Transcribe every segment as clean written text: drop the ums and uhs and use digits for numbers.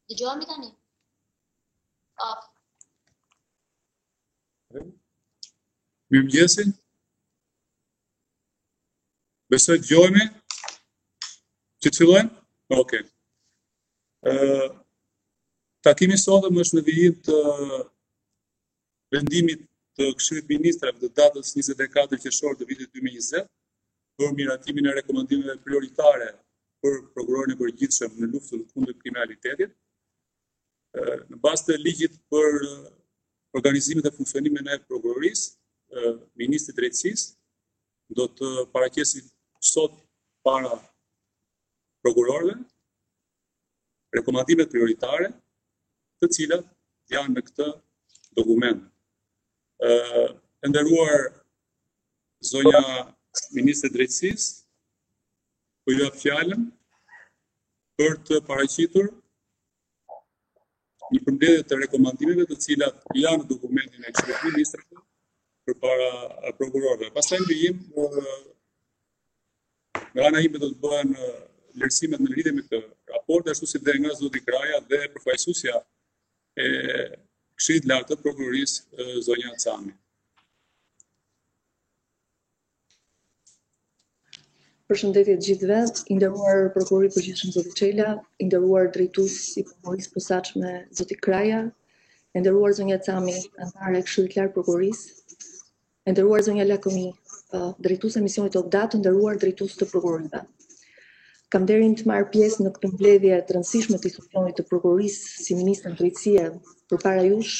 Dëgjohemi tani? Mirëmëngjesi. Besoj dëgjohemi? Që të fillojmë? Okej. Takimi sotëm është në vijim të vendimit të Këshillit të Ministrave të datës 24 qershor të vitit 2020 për miratimin e rekomandimeve prioritare për prokurorin e përgjithshëm në luftën kundër kriminalitetit. Në bazë të ligjit për organizimin dhe funksionimin e prokurorisë, Ministri i Drejtësisë do të paraqesë sot para prokurorëve rekomandimet prioritare, të cilat janë në këtë dokument. E nderuar zonja Ministre e Drejtësisë, po ju jap fjalën për të paraqitur një përmbledhje të rekomandimeve të cilat janë në dokumentin e Këshillit të Ministrave përpara prokurorëve. Pastaj në vijim nga ana ime do të bëhen vlerësimet në lidhje me këtë raport, ashtu si dhe nga zoti Kraja dhe përfaqësuesja e Këshillit të Lartë të Prokurorisë, zonja Cami. Përshëndetje të gjithëve, i nderuar prokurori i përgjithshëm zoti Çela, i nderuar drejtues i prokurorisë posaçme zoti Kraja, e nderuar zonja Cami, anëtare e Këshillit të Lartë të Prokurorisë, e nderuar zonja Lakomi, drejtuese e misionit Ogdat, të nderuar drejtues të prokurorive. Kam nderin të marr pjesë në këtë mbledhje të rëndësishme të institucionit të prokurorisë si ministër drejtësie përpara jush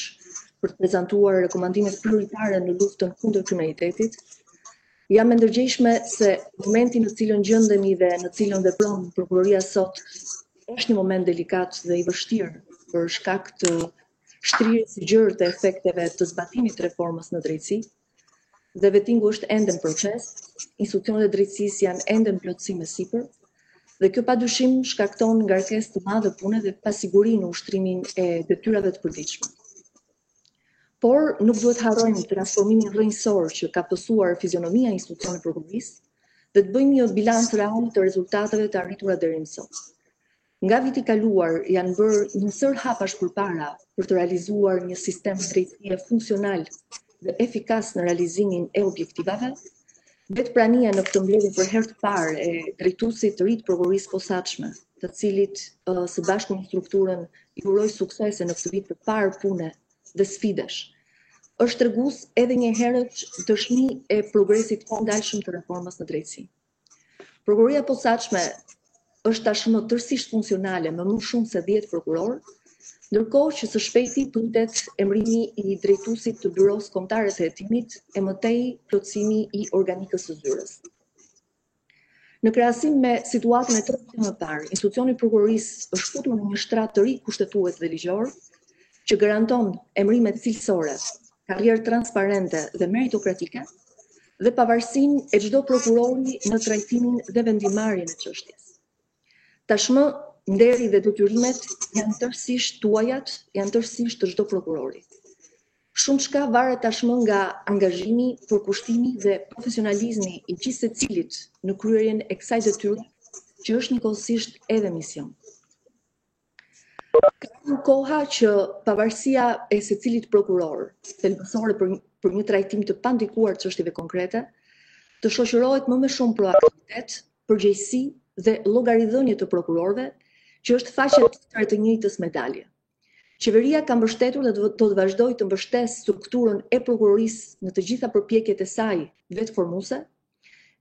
për të prezantuar rekomandimet prioritare në luftën kundër kriminalitetit. Jam e ndërgjegjshme se momenti në cilën gjendemi dhe në cilën vepron prokuroria sot është një moment delikat dhe i vështirë për shkak të shtrirjes së gjerë të efekteve të zbatimit të reformës në drejtësi. Dhe vettingu është ende në proces, institucionet e drejtësisë janë ende në plotësim e sipër, dhe kjo padyshim shkakton ngarkesë të madhe pune dhe pasiguri në ushtrimin e detyrave të përditshme. Por nuk duhet harrojmë transformimin rrënjësor që ka pësuar fizionomia e institucionit prokurorisë dhe të bëjmë një bilanc real të rezultateve të arritura deri më sot. Nga viti kaluar janë bërë një sër hapash përpara për të realizuar një sistem drejtësie funksional dhe efikas në realizimin e objektivave. Vetë prania në këtë mbledhje për herë të parë e drejtuesit të ri të prokurorisë posaçme, të cilit së bashku me strukturën i uroj suksese në këtë vit të parë pune dhe sfidesh, është tregues edhe një herët dëshmi e progresit pandalshëm të reformës në drejtësi. Prokuroria posaçme është tashmë tërësisht funksionale me më shumë se 10 prokurorë, ndërkohë që së shpejti pritet emërimi i drejtuesit të Byros Kombëtare të Hetimit e mëtej plotësimi i organikës së zyrës. Në krahasim me situatën e 3 vite më parë, institucioni i prokurorisë është futur në një shtrat të ri kushtetues dhe ligjor, që garanton emërime cilësore, karrierë transparente dhe meritokratike, dhe pavarësinë e çdo prokurori në trajtimin dhe vendimarrjen e çështjes. Tashmë nderi dhe detyrimet janë tërësisht tuajat, janë tërësisht të çdo prokurori. Shumë çka varet tashmë nga angazhimi, përkushtimi dhe profesionalizmi i gjithë secilit në kryerjen e kësaj detyre, që është njëkohësisht edhe mision. Ka një koha që pavarësia e secilit prokuror, thelbësore për një trajtim të pandikuar çështjeve konkrete, të shoqërohet më me shumë proaktivitet, përgjegjësi dhe llogaridhënie të prokurorëve, që është faqe tjetër të njëjtës medalje. Qeveria ka mbështetur dhe do të vazhdojë të mbështesë strukturën e prokurorisë në të gjitha përpjekjet e saj vetëformuese,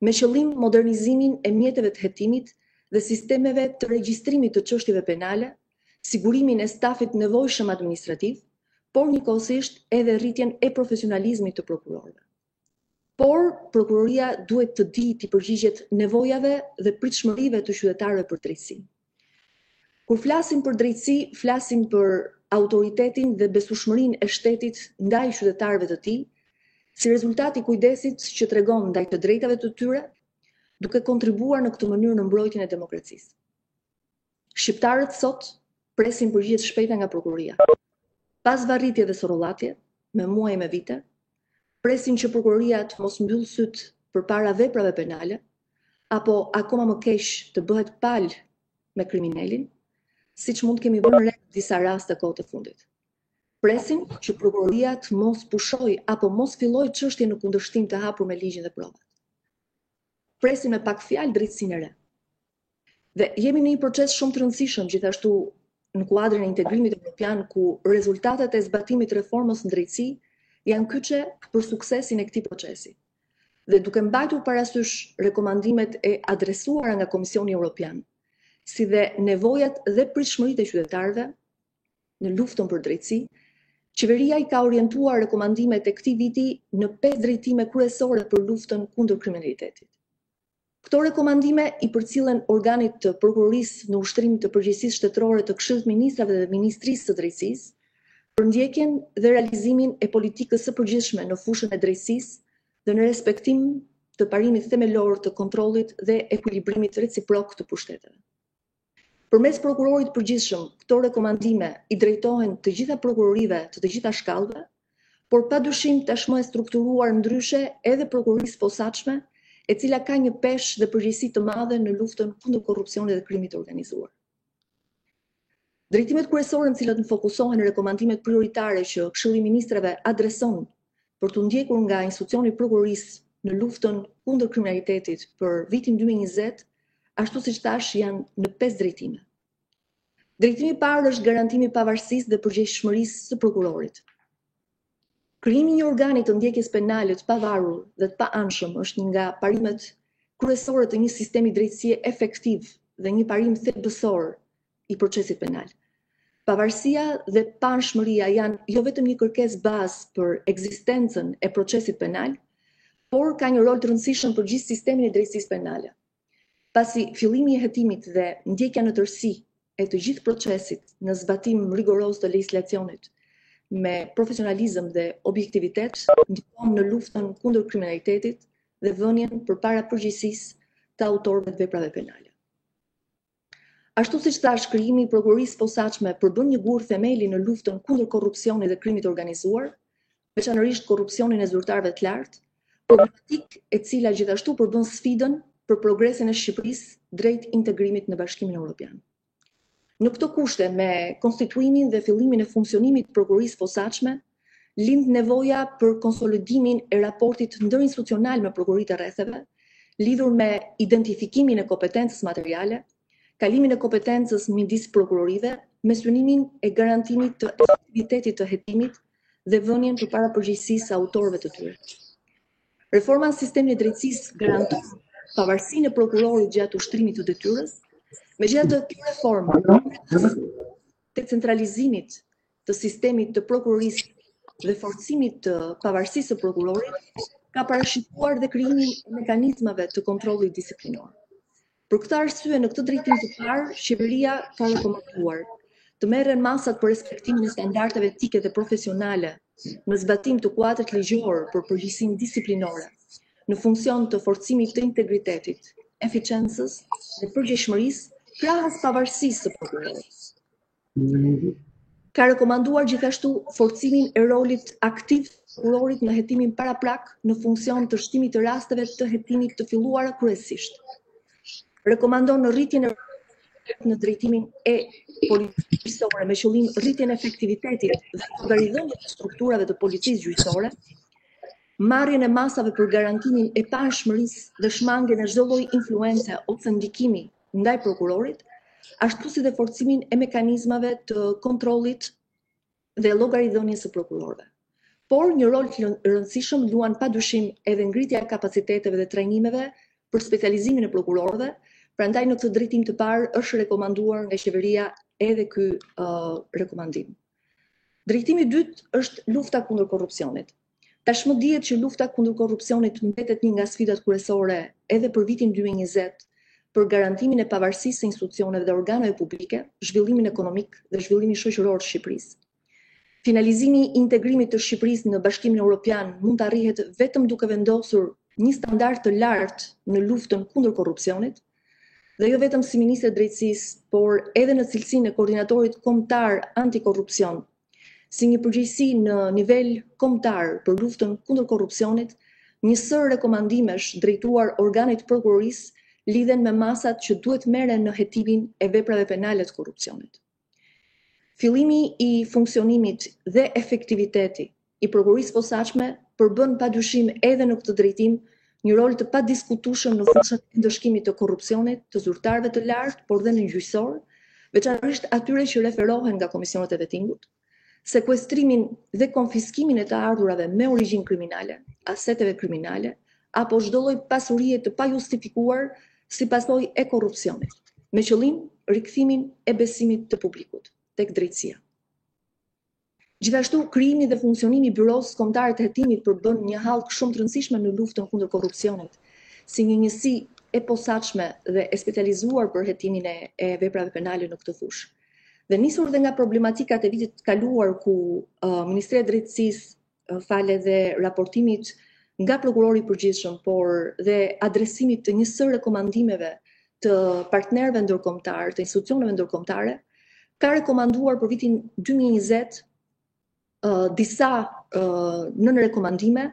me qëllim modernizimin e mjeteve të hetimit dhe sistemeve të regjistrimit të çështjeve penale, sigurimin e stafit nevojshëm administrativ, por njëkohësisht edhe rritjen e profesionalizmit të prokurorëve. Por prokuroria duhet të di të përgjigjet nevojave dhe pritshmërive të qytetarëve për drejtësi. Kur flasim për drejtësi, flasim për autoritetin dhe besueshmërinë e shtetit ndaj qytetarëve të tij, si rezultat i kujdesit që tregon ndaj të drejtave të tyre, duke kontribuar në këtë mënyrë në mbrojtjen e demokracisë. Shqiptarët sot presin përgjigje të shpejta nga prokuroria. Pas varritje dhe sorollatje, me muaj e me vite, presin që prokuroria të mos mbyll syt përpara veprave penale, apo akoma më keq të bëhet palë me kriminalin, siç mund kemi vënë re disa raste kohë të fundit. Presim që prokuroria të mos pushoj apo mos filloj çështje në kundërshtim të hapur me ligjin dhe provat. Presim me pak fjalë drejtësinë e re. Dhe jemi në një proces shumë të rëndësishëm gjithashtu në kuadrin e integrimit evropian, ku rezultatet e zbatimit të reformës në drejtësi janë kyçe për suksesin e këtij procesi. Dhe duke mbajtur parasysh rekomandimet e adresuara nga Komisioni Evropian, si dhe nevojat dhe pritshmëritë e qytetarëve në luftën për drejtësi, qeveria i ka orientuar rekomandimet e këtij viti në 5 drejtime kryesore për luftën kundër kriminalitetit. Këto rekomandime i përcillen organit të prokurorisë në ushtrim të përgjegjësisë shtetërore të Këshillit të Ministrave dhe Ministrisë së Drejtësisë për ndjekjen dhe realizimin e politikës së përgjithshme në fushën e drejtësisë dhe në respektim të parimit themelor të kontrollit dhe ekuilibrimit reciprok të pushteteve. Përmes prokurorit përgjithshëm, këto rekomandime i drejtohen të gjitha prokurorive të të gjitha shkallëve, por padyshim tashmë e strukturuar ndryshe edhe prokurorisë posaçme, e cila ka një peshë dhe përgjegjësi të madhe në luftën kundër korrupsionit dhe krimit të organizuar. Drejtimet kryesore në cilat fokusohen rekomandimet prioritare që Këshilli i Ministrave adreson për të ndjekur nga institucioni i prokurorisë në luftën kundër kriminalitetit për vitin 2020, ashtu siç thash, janë në 5 drejtime. Drejtimi i parë është garantimi i pavarësisë dhe përgjegjshmërisë së prokurorit. Krijimi i një organi të ndjekjes penale të pavarur dhe të paanshëm është një nga parimet kryesore të një sistemi drejtësie efektiv dhe një parim thelbësor i procesit penal. Pavarësia dhe paanshmëria janë jo vetëm një kërkesë bazë për ekzistencën e procesit penal, por ka një rol të rëndësishëm për gjithë sistemin e drejtësisë penale. Pasi fillimi i hetimit dhe ndjekja në tërësi e të gjithë procesit në zbatim rigoroz të legjislacionit me profesionalizëm dhe objektivitet, ndihmon në luftën kundër kriminalitetit dhe vënien përpara përgjegjësisë të autorëve të veprave penale. Ashtu siç thash, krijimi i prokurorisë posaçme përbën një gur themeli në luftën kundër korrupsionit dhe krimit të organizuar, veçanërisht korrupsionin e zyrtarëve të lartë, problematikë e cila gjithashtu përbën sfidën për progresin e Shqipërisë drejt integrimit në Bashkimin Evropian. Në këto kushte, me konstituimin dhe fillimin e funksionimit të prokurorisë posaçme, lind nevoja për konsolidimin e raportit ndërinstitucional me prokuroritë e rretheve, lidhur me identifikimin e kompetencës materiale, kalimin e kompetencës midis prokurorive, me synimin e garantimit të efektivitetit të hetimit dhe vënien përpara përgjegjësisë së autorëve të tyre. Reforma në sistemin e drejtësisë garanton pavarësinë e prokurorit gjatë ushtrimit të detyrës. Megjithatë, kjo reformë të centralizimit të sistemit të prokurorisë dhe forcimit të pavarësisë së prokurorit ka parashikuar dhe krijimin e mekanizmave të kontrollit disiplinor. Për këtë arsye, në këtë drejtim të parë, qeveria ka rekomanduar të merren masat për respektimin e standardeve etike dhe profesionale në zbatim të kuadrit ligjor për përgjegjësinë disiplinore, në funksion të forcimit të integritetit, eficiencës dhe përgjegjshmërisë krahas pavarësisë së prokurorit. Ka rekomanduar gjithashtu forcimin e rolit aktiv të prokurorit në hetimin paraprak në funksion të shtimit të rasteve të hetimit të filluara kryesisht. Rekomandon në rritjen e në drejtimin e policisë gjyqësore me qëllim rritjen e efektivitetit dhe llogaridhënies të strukturave të policisë gjyqësore, marrjen e masave për garantimin e paanshmërisë dhe shmangjen e çdo lloji influence ose ndikimi ndaj prokurorit, ashtu si dhe forcimin e mekanizmave të kontrollit dhe llogaridhënies së prokurorëve. Por një rol të rëndësishëm luan padyshim edhe ngritja e kapaciteteve dhe trajnimeve për specializimin e prokurorëve. Prandaj në këtë drejtim të parë është rekomanduar nga qeveria edhe ky rekomandim. Drejtimi i dytë është lufta kundër korrupsionit. Tashmë dihet që lufta kundër korrupsionit mbetet një nga sfidat kryesore edhe për vitin 2020 për garantimin e pavarësisë së institucioneve dhe organeve publike, zhvillimin ekonomik dhe zhvillimin shoqëror të Shqipërisë. Finalizimi i integrimit të Shqipërisë në Bashkimin Evropian mund të arrihet vetëm duke vendosur një standard të lartë në luftën kundër korrupsionit, dhe jo vetëm si Ministre Drejtësisë, por edhe në cilësinë e koordinatorit kombëtar antikorrupsion, si një përgjegjësi në nivel kombëtar për luftën kundër korrupsionit, një sër rekomandimesh drejtuar organit prokurorisë lidhen me masat që duhet merren në hetimin e veprave penale të korrupsionit. Fillimi i funksionimit dhe efektiviteti i prokurisë posaçme përbën padyshim edhe në këtë drejtim një rol të padiskutueshëm në fushën e ndëshkimit të korrupsionit, të zyrtarëve të lartë, por dhe në gjyqësor, veçanërisht atyre që referohen nga komisionet e vettingut, sekuestrimin dhe konfiskimin e të ardhurave me origjinë kriminale, aseteve kriminale, apo çdo lloj pasurie të pajustifikuar si pasojë e korrupsionit, me qëllim rikthimin e besimit të publikut tek drejtësia. Gjithashtu, krijimi dhe funksionimi i Byrosë Kombëtare të Hetimit përbën një hallk shumë të rëndësishme në luftën kundër korrupsionit, si një njësi e posaçme dhe e specializuar për hetimin e veprave penale në këtë fushë. Dhe nisur dhe nga problematikat e vitit të kaluar ku Ministria e Drejtësisë fale dhe raportimit nga prokurori i përgjithshëm, por dhe adresimit të një sër rekomandimeve të partnerëve ndërkombëtar, të institucioneve ndërkombëtare, ka rekomanduar për vitin 2020 disa nën rekomandime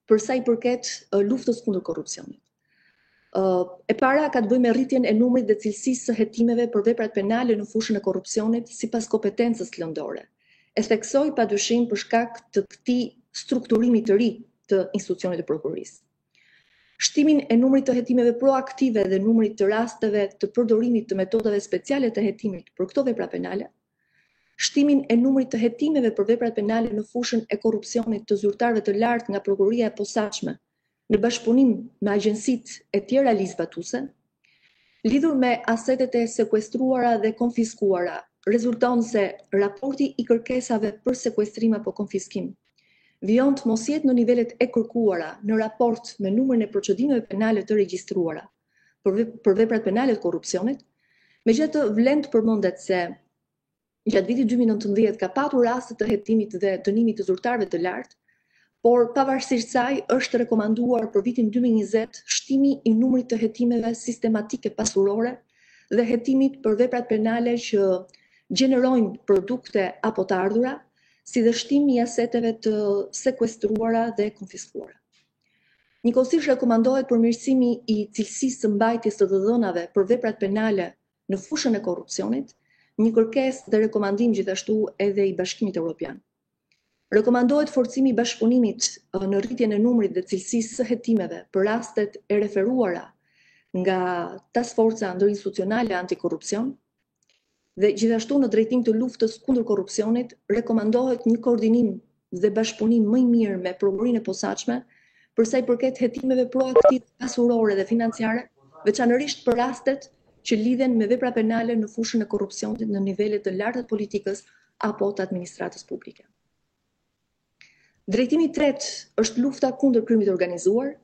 për sa i përket luftës kundër korrupsionit. E para ka të bëjë me rritjen e numrit dhe cilësisë së hetimeve për veprat penale në fushën e korrupsionit sipas kompetencës lëndore. E theksoi padyshim për shkak të këtij strukturimi të ri të institucionit të prokurisë. Shtimin e numrit të hetimeve proaktive dhe numrit të rasteve të përdorimit të metodave speciale të hetimit për këto vepra penale, shtimin e numrit të hetimeve për veprat penale në fushën e korrupsionit të zyrtarëve të lartë nga prokuria e posaçme, në bashkëpunim me agjencitë e tjera ligjzbatuese, lidhur me asetet e sekuestruara dhe konfiskuara, rezulton se raporti i kërkesave për sekuestrim apo konfiskim vijon të mos jetë në nivelet e kërkuara në raport me numrin e procedimeve penale të regjistruara për veprat penale të korrupsionit, megjithatë vlen të përmendet se gjatë vitit 2019 ka patur raste të hetimit dhe dënimit të zyrtarëve të lartë, por pavarësisht saj është rekomanduar për vitin 2020 shtimi i numrit të hetimeve sistematike pasurore dhe hetimit për veprat penale që gjenerojnë produkte apo të ardhura, si dhe shtimi i aseteve të sekuestruara dhe konfiskuara. Njëkohësisht rekomandohet përmirësimi i cilësisë së mbajtjes të të dhënave për veprat penale në fushën e korrupsionit, një kërkesë dhe rekomandim gjithashtu edhe i Bashkimit Evropian. Rekomandohet forcimi i bashkëpunimit në rritjen e numrit dhe cilësisë së hetimeve për rastet e referuara nga Task Forca Ndërinstitucionale Antikorrupsion, dhe gjithashtu në drejtim të luftës kundër korrupsionit rekomandohet një koordinim dhe bashkëpunim më i mirë me prokurinë e posaçme për sa i përket hetimeve proaktive pasurore dhe financiare, veçanërisht për rastet që lidhen me vepra penale në fushën e korrupsionit në nivele të larta të politikës apo të administratës publike. Drejtimi i tretë është lufta kundër krimit organizuar.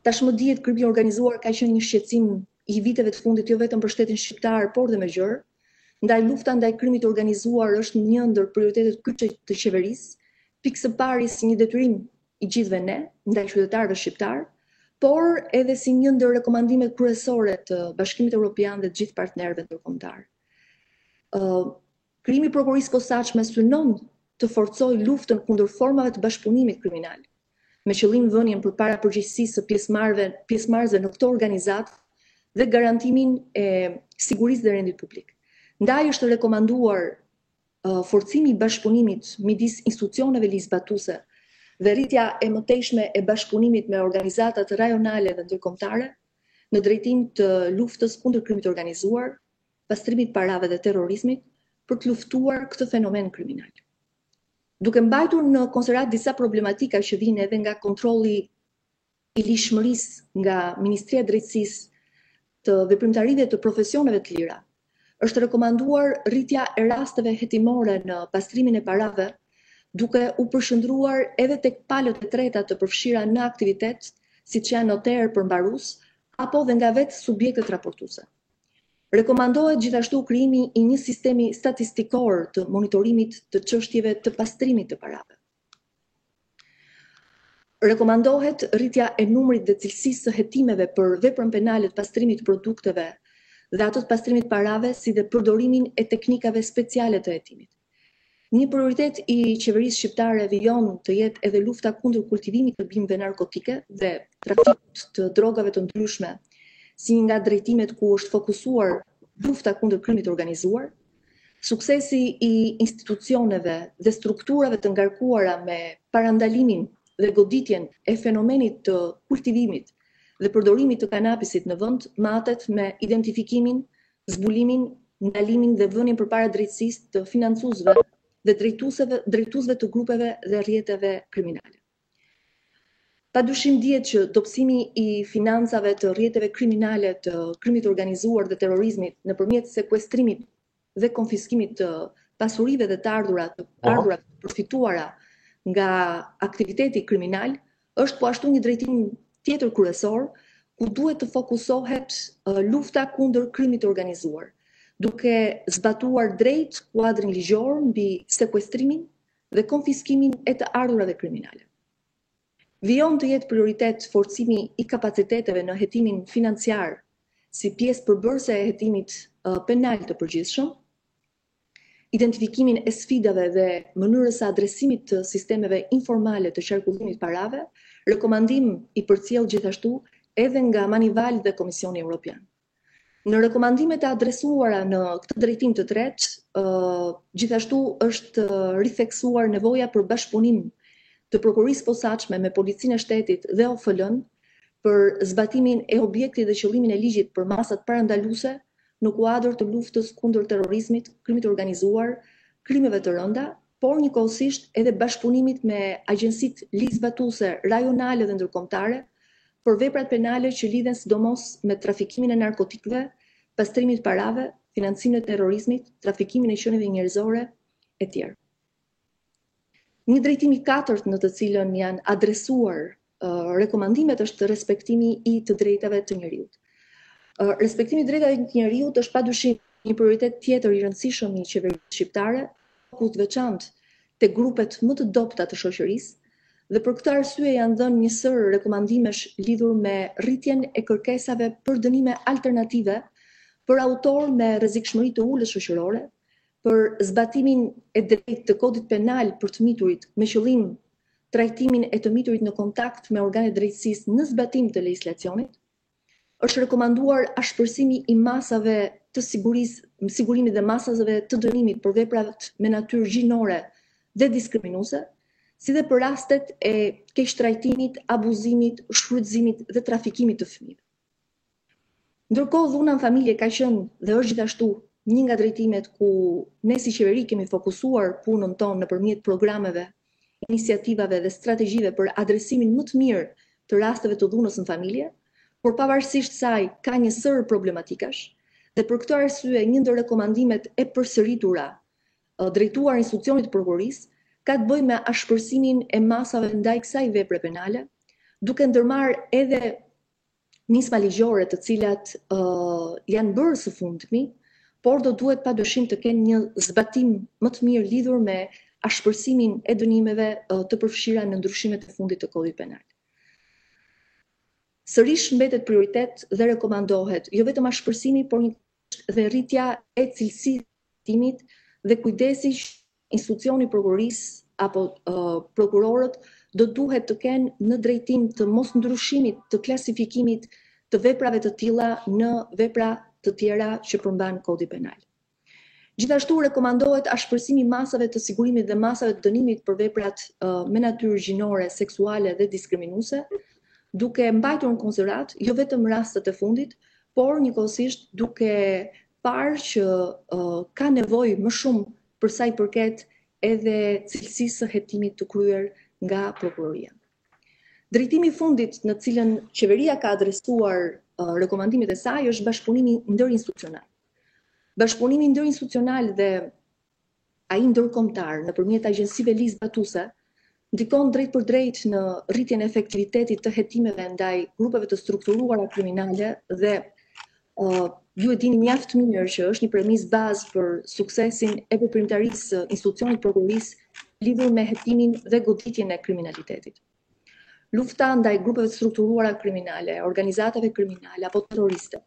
Tashmë dihet krimi i organizuar ka qenë një shqetësim i viteve të fundit jo vetëm për shtetin shqiptar, por dhe me gjërë. Ndaj lufta ndaj krimit të organizuar është një ndër prioritetet kyçe të qeverisë, pikë së pari si një detyrim i gjithëve ne, ndaj qytetarëve shqiptar, por edhe si një ndër rekomandimet kryesore të Bashkimit Evropian dhe të gjithë partnerëve ndërkombëtar. Krijimi i prokurisë posaçme synon të forcojë luftën kundër formave të bashkëpunimit kriminal, me qëllim vënien përpara përgjegjësisë së pjesëmarrësve në këto organizatë dhe garantimin e sigurisë dhe rendit publik. Ndaj është rekomanduar forcimi i bashkëpunimit midis institucioneve ligjzbatuese dhe rritja e mëtejshme e bashkëpunimit me organizatat rajonale dhe ndërkombëtare në drejtim të luftës kundër krimit të organizuar, pastrimit parave dhe terrorizmit për të luftuar këtë fenomen kriminal. Duke mbajtur në konsiderat disa problematika që vijnë edhe nga kontrolli i lishmërisë nga Ministria e Drejtësisë të veprimtarive të profesioneve të lira, është rekomanduar rritja e rasteve hetimore në pastrimin e parave, duke u përshëndruar edhe tek palët e treta të përfshira në aktivitet, siç janë noterë përmbarues apo dhe nga vetë subjektet raportuese. Rekomandohet gjithashtu krijimi i një sistemi statistikor të monitorimit të çështjeve të pastrimit të parave. Rekomandohet rritja e numrit dhe cilësisë së hetimeve për veprën penale të pastrimit të produkteve dhe ato të pastrimit parave, si dhe përdorimin e teknikave speciale të hetimit. Një prioritet i qeverisë shqiptare vijon të jetë edhe lufta kundër kultivimit të bimëve narkotike dhe trafikut të drogave të ndryshme, si nga drejtimet ku është fokusuar lufta kundër krimit organizuar. Suksesi i institucioneve dhe strukturave të ngarkuara me parandalimin dhe goditjen e fenomenit të kultivimit dhe përdorimit të kanabisit në vend matet me identifikimin, zbulimin, ndalimin dhe vënien përpara drejtësisë të financuesve dhe drejtuesve të grupeve dhe rrjeteve kriminale. Padyshim dihet që dobësimi i financave të rrjeteve kriminale të krimit organizuar dhe terrorizmit nëpërmjet sekuestrimit dhe konfiskimit të pasurive dhe të ardhurat përfituara nga aktiviteti kriminal është po ashtu një drejtim tjetër kryesor ku duhet të fokusohet lufta kundër krimit të organizuar, duke zbatuar drejt kuadrin ligjor mbi sekuestrimin dhe konfiskimin e të ardhurave kriminale. Vijon të jetë prioritet forcimi i kapaciteteve në hetimin financiar si pjesë përbërëse e hetimit penal të përgjithshëm, identifikimin e sfidave dhe mënyrës së adresimit të sistemeve informale të qarkullimit parave, rekomandim i përcjell gjithashtu edhe nga Manival dhe Komisioni Evropian. Në rekomandimet e adresuara në këtë drejtim të tretë, gjithashtu është ritheksuar nevoja për bashkëpunim të prokurisë posaçme me Policinë e Shtetit dhe OFL-n për zbatimin e objektit dhe qëllimin e ligjit për masat parandaluese në kuadër të luftës kundër terrorizmit, krimit të organizuar, krimeve të rënda, por njëkohësisht edhe bashkëpunimit me agjencitë ligjzbatuese rajonale dhe ndërkombëtare për veprat penale që lidhen sidomos me trafikimin e narkotikëve, pastrimit parave, financimin e terrorizmit, trafikimin e qenieve njerëzore e tjerë. Një drejtim i katërt në të cilën janë adresuar rekomandimet është respektimi i të drejtave të njerëzit. Respektimi i drejtave të njerëzit është padyshim një prioritet tjetër i rëndësishëm i qeverisë shqiptare, fokus veçantë te grupet më të dobta të shoqërisë, dhe për këtë arsye janë dhënë një sër rekomandimesh lidhur me rritjen e kërkesave për dënime alternative për autor me rrezikshmëri të ulët shoqërore, për zbatimin e drejtë të kodit penal për të miturit me qëllim trajtimin e të miturit në kontakt me organet drejtësisë në zbatim të legjislacionit. Është rekomanduar ashpërsimi i masave të sigurimit dhe masave të dënimit për veprat me natyrë gjinore dhe diskriminuese, si dhe për rastet e keqtrajtimit, abuzimit, shfrytëzimit dhe trafikimit të fëmijëve. Ndërkohë, dhuna në familje ka qenë dhe është gjithashtu një nga drejtimet ku ne si qeveri kemi fokusuar punën tonë nëpërmjet programeve, iniciativave dhe strategjive për adresimin më të mirë të rasteve të dhunës në familje, por pavarësisht saj ka një sër problematikash dhe për këtë arsye një ndër rekomandimet e përsëritura drejtuar institucionit të prokurisë ka të bëjë me ashpërsimin e masave ndaj kësaj vepre penale, duke ndërmarrë edhe nisma ligjore të cilat janë bërë së fundmi, por do duhet padyshim të kenë një zbatim më të mirë lidhur me ashpërsimin e dënimeve të përfshira në ndryshimet e fundit të kodit penal. Sërish mbetet prioritet dhe rekomandohet jo vetëm ashpërsimi, por dhe rritja e cilësisë të timit dhe kujdesi që institucioni prokurisë apo prokurorët do duhet të kenë në drejtim të mos ndryshimit të klasifikimit të veprave të tilla në vepra të tjera që përmban kodi penal. Gjithashtu rekomandohet ashpërsimi i masave të sigurimit dhe masave të dënimit për veprat me natyrë gjinore, seksuale dhe diskriminuese, duke mbajtur në konsiderat jo vetëm rastet e fundit, por njëkohësisht duke parë që ka nevojë më shumë për sa i përket edhe cilësisë së hetimit të kryer nga prokuroria. Drejtimi i fundit në cilën qeveria ka adresuar rekomandimet e saj është bashkëpunimi ndërinstitucional. Bashkëpunimi ndërinstitucional dhe ai ndërkombëtar nëpërmjet agjencive ligjzbatuese ndikon drejt për drejt në rritjen e efektivitetit të hetimeve ndaj grupeve të strukturuara kriminale dhe ju e dini mjaft mirë që është një premisë bazë për suksesin e veprimtarisë së institucionit prokurisë lidhur me hetimin dhe goditjen e kriminalitetit. Lufta ndaj grupeve të strukturuara kriminale, organizatave kriminale apo terroriste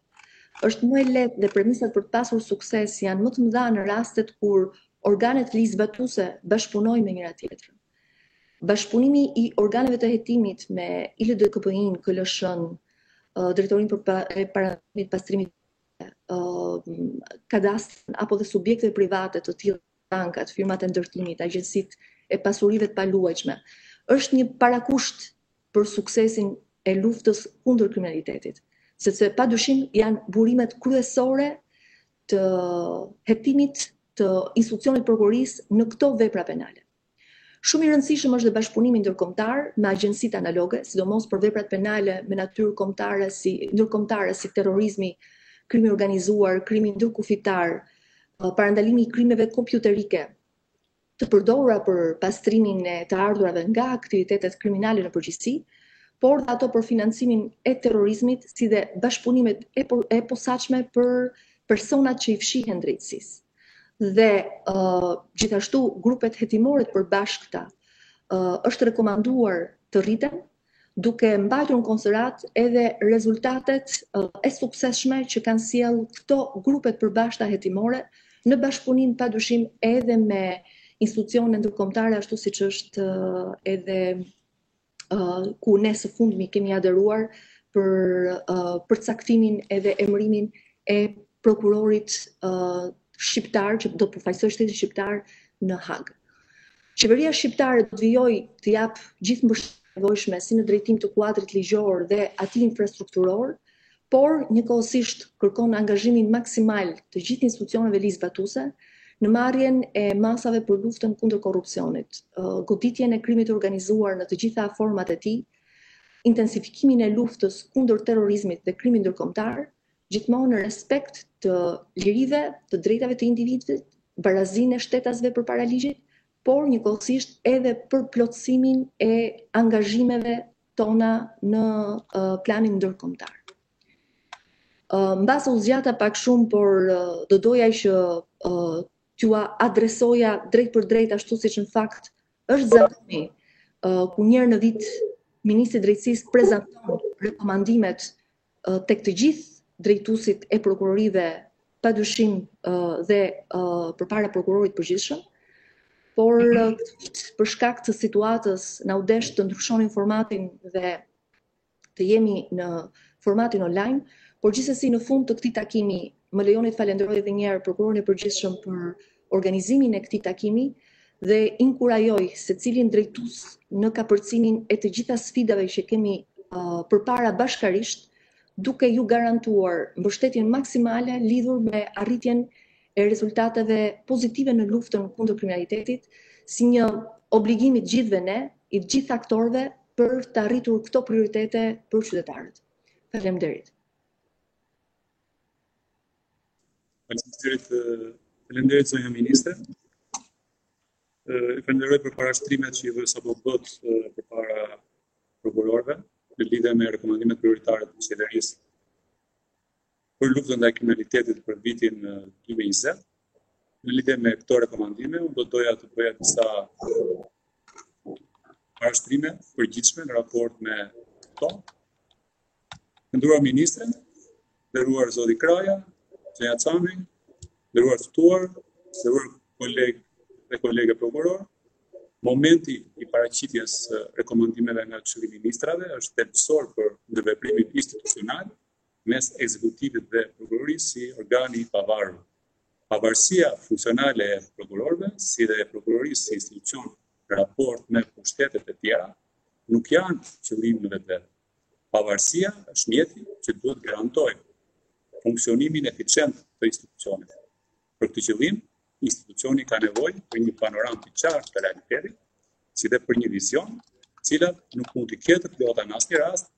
është më e lehtë dhe premisat për të pasur sukses janë më të mëdha në rastet kur organet ligjzbatuese bashkëpunojnë me njëra tjetrën. Bashkëpunimi i organeve të hetimit me ILDKP-in, KLSH-n, Drejtorinë për Parandalimin e Pastrimit kadastrin apo dhe subjekte private të tillë, bankat, firmat e ndërtimit, agjensitë e pasurive të paluajtshme, është një parakusht për suksesin e luftës kundër kriminalitetit, sepse padyshim janë burimet kryesore të hetimit të institucionit prokurorisë në këto vepra penale. Shumë i rëndësishëm është dhe bashkëpunimi ndërkombëtar me agjencitë analoge, sidomos për veprat penale me natyrë ndërkombëtare si terrorizmi, krimi organizuar, krimi ndërkufitar, parandalimi i krimeve kompjuterike, të përdorura për pastrimin e të ardhurave nga aktivitetet kriminale në përgjithësi, por dhe ato për financimin e terrorizmit, si dhe bashkëpunimet e posaçme për personat që i fshihen drejtësisë. Dhe gjithashtu grupet hetimore të përbashkëta është rekomanduar të rriten, duke mbajtur në konsiderat edhe rezultatet e suksesshme që kanë sjellë këto grupe të përbashkëta hetimore në bashkëpunim padyshim edhe me institucione ndërkombëtare, ashtu siç është edhe ku ne së fundmi kemi aderuar për përcaktimin edhe emërimin e prokurorit shqiptar që do të përfaqësojë shtetin shqiptar në Hag. Qeveria shqiptare do të vijojë të jap gjithë mbështetjen e nevojshme si në drejtim të kuadrit ligjor dhe atij infrastrukturor, por njëkohësisht kërkon angazhimin maksimal të gjithë institucioneve ligjzbatuese në marrjen e masave për luftën kundër korrupsionit, goditjen e krimit të organizuar në të gjitha format e tij, intensifikimin e luftës kundër terrorizmit dhe krimit ndërkombëtar, gjithmonë në respekt të lirive, të drejtave të individit, barazinë e shtetasve përpara ligjit, por njëkohësisht edhe për plotësimin e angazhimeve tona në planin ndërkombëtar. Mbas u zgjata pak shumë, por do doja që t'ju adresoja drejt për drejt, ashtu siç në fakt është zakoni, ku njërë në vit Ministri i Drejtësisë prezanton rekomandimet tek të gjithë drejtuesit e prokurorive, padyshim dhe përpara prokurorit përgjithshëm, por për shkak të situatës na u desh të ndryshonin formatin dhe të jemi në formatin online, por gjithsesi në fund të këtij takimi më lejoni të falenderoj edhe një herë prokurorin e përgjithshëm për organizimin e këtij takimi dhe inkurajoj secilin drejtues në kapërcimin e të gjitha sfidave që kemi përpara bashkarisht, duke ju garantuar mbështetjen maksimale lidhur me arritjen e rezultateve pozitive në luftën kundër kriminalitetit, si një obligim i të gjithëve ne, i të gjithë aktorëve për të arritur këto prioritete për qytetarët. Faleminderit. Faleminderit zonja ministre. Falenderoj për parashtrimet që i dhe sapo bët përpara prokurorëve në lidhje me rekomandimet prioritare të qeverisë për luftën ndaj kriminalitetit për vitin 2020. Në lidhje me këto rekomandime, unë do doja të bëja disa parashtrime përgjithshme në raport me këto. Nderuar ministre, nderuar zoti Kraja, zonja Cami, nderuar ftuar, nderuar kolegë dhe kolege prokuror, momenti i paraqitjes rekomandimeve nga Këshilli i Ministrave është thelbësor për ndërveprimin institucional mes ekzekutivit dhe prokurorisë si organi i pavarur. Pavarësia funksionale e prokurorëve, si dhe e prokurorisë si institucion në raport me pushtetet e tjera, nuk janë qëllim në vetvete. Pavarësia është mjeti që duhet garantojë funksionimin eficient të institucionit. Për këtë qëllim, institucioni ka nevojë për një panoramë të qartë të realitetit, si dhe për një vizion, cilat nuk mund të ketë të plota në asnjë rast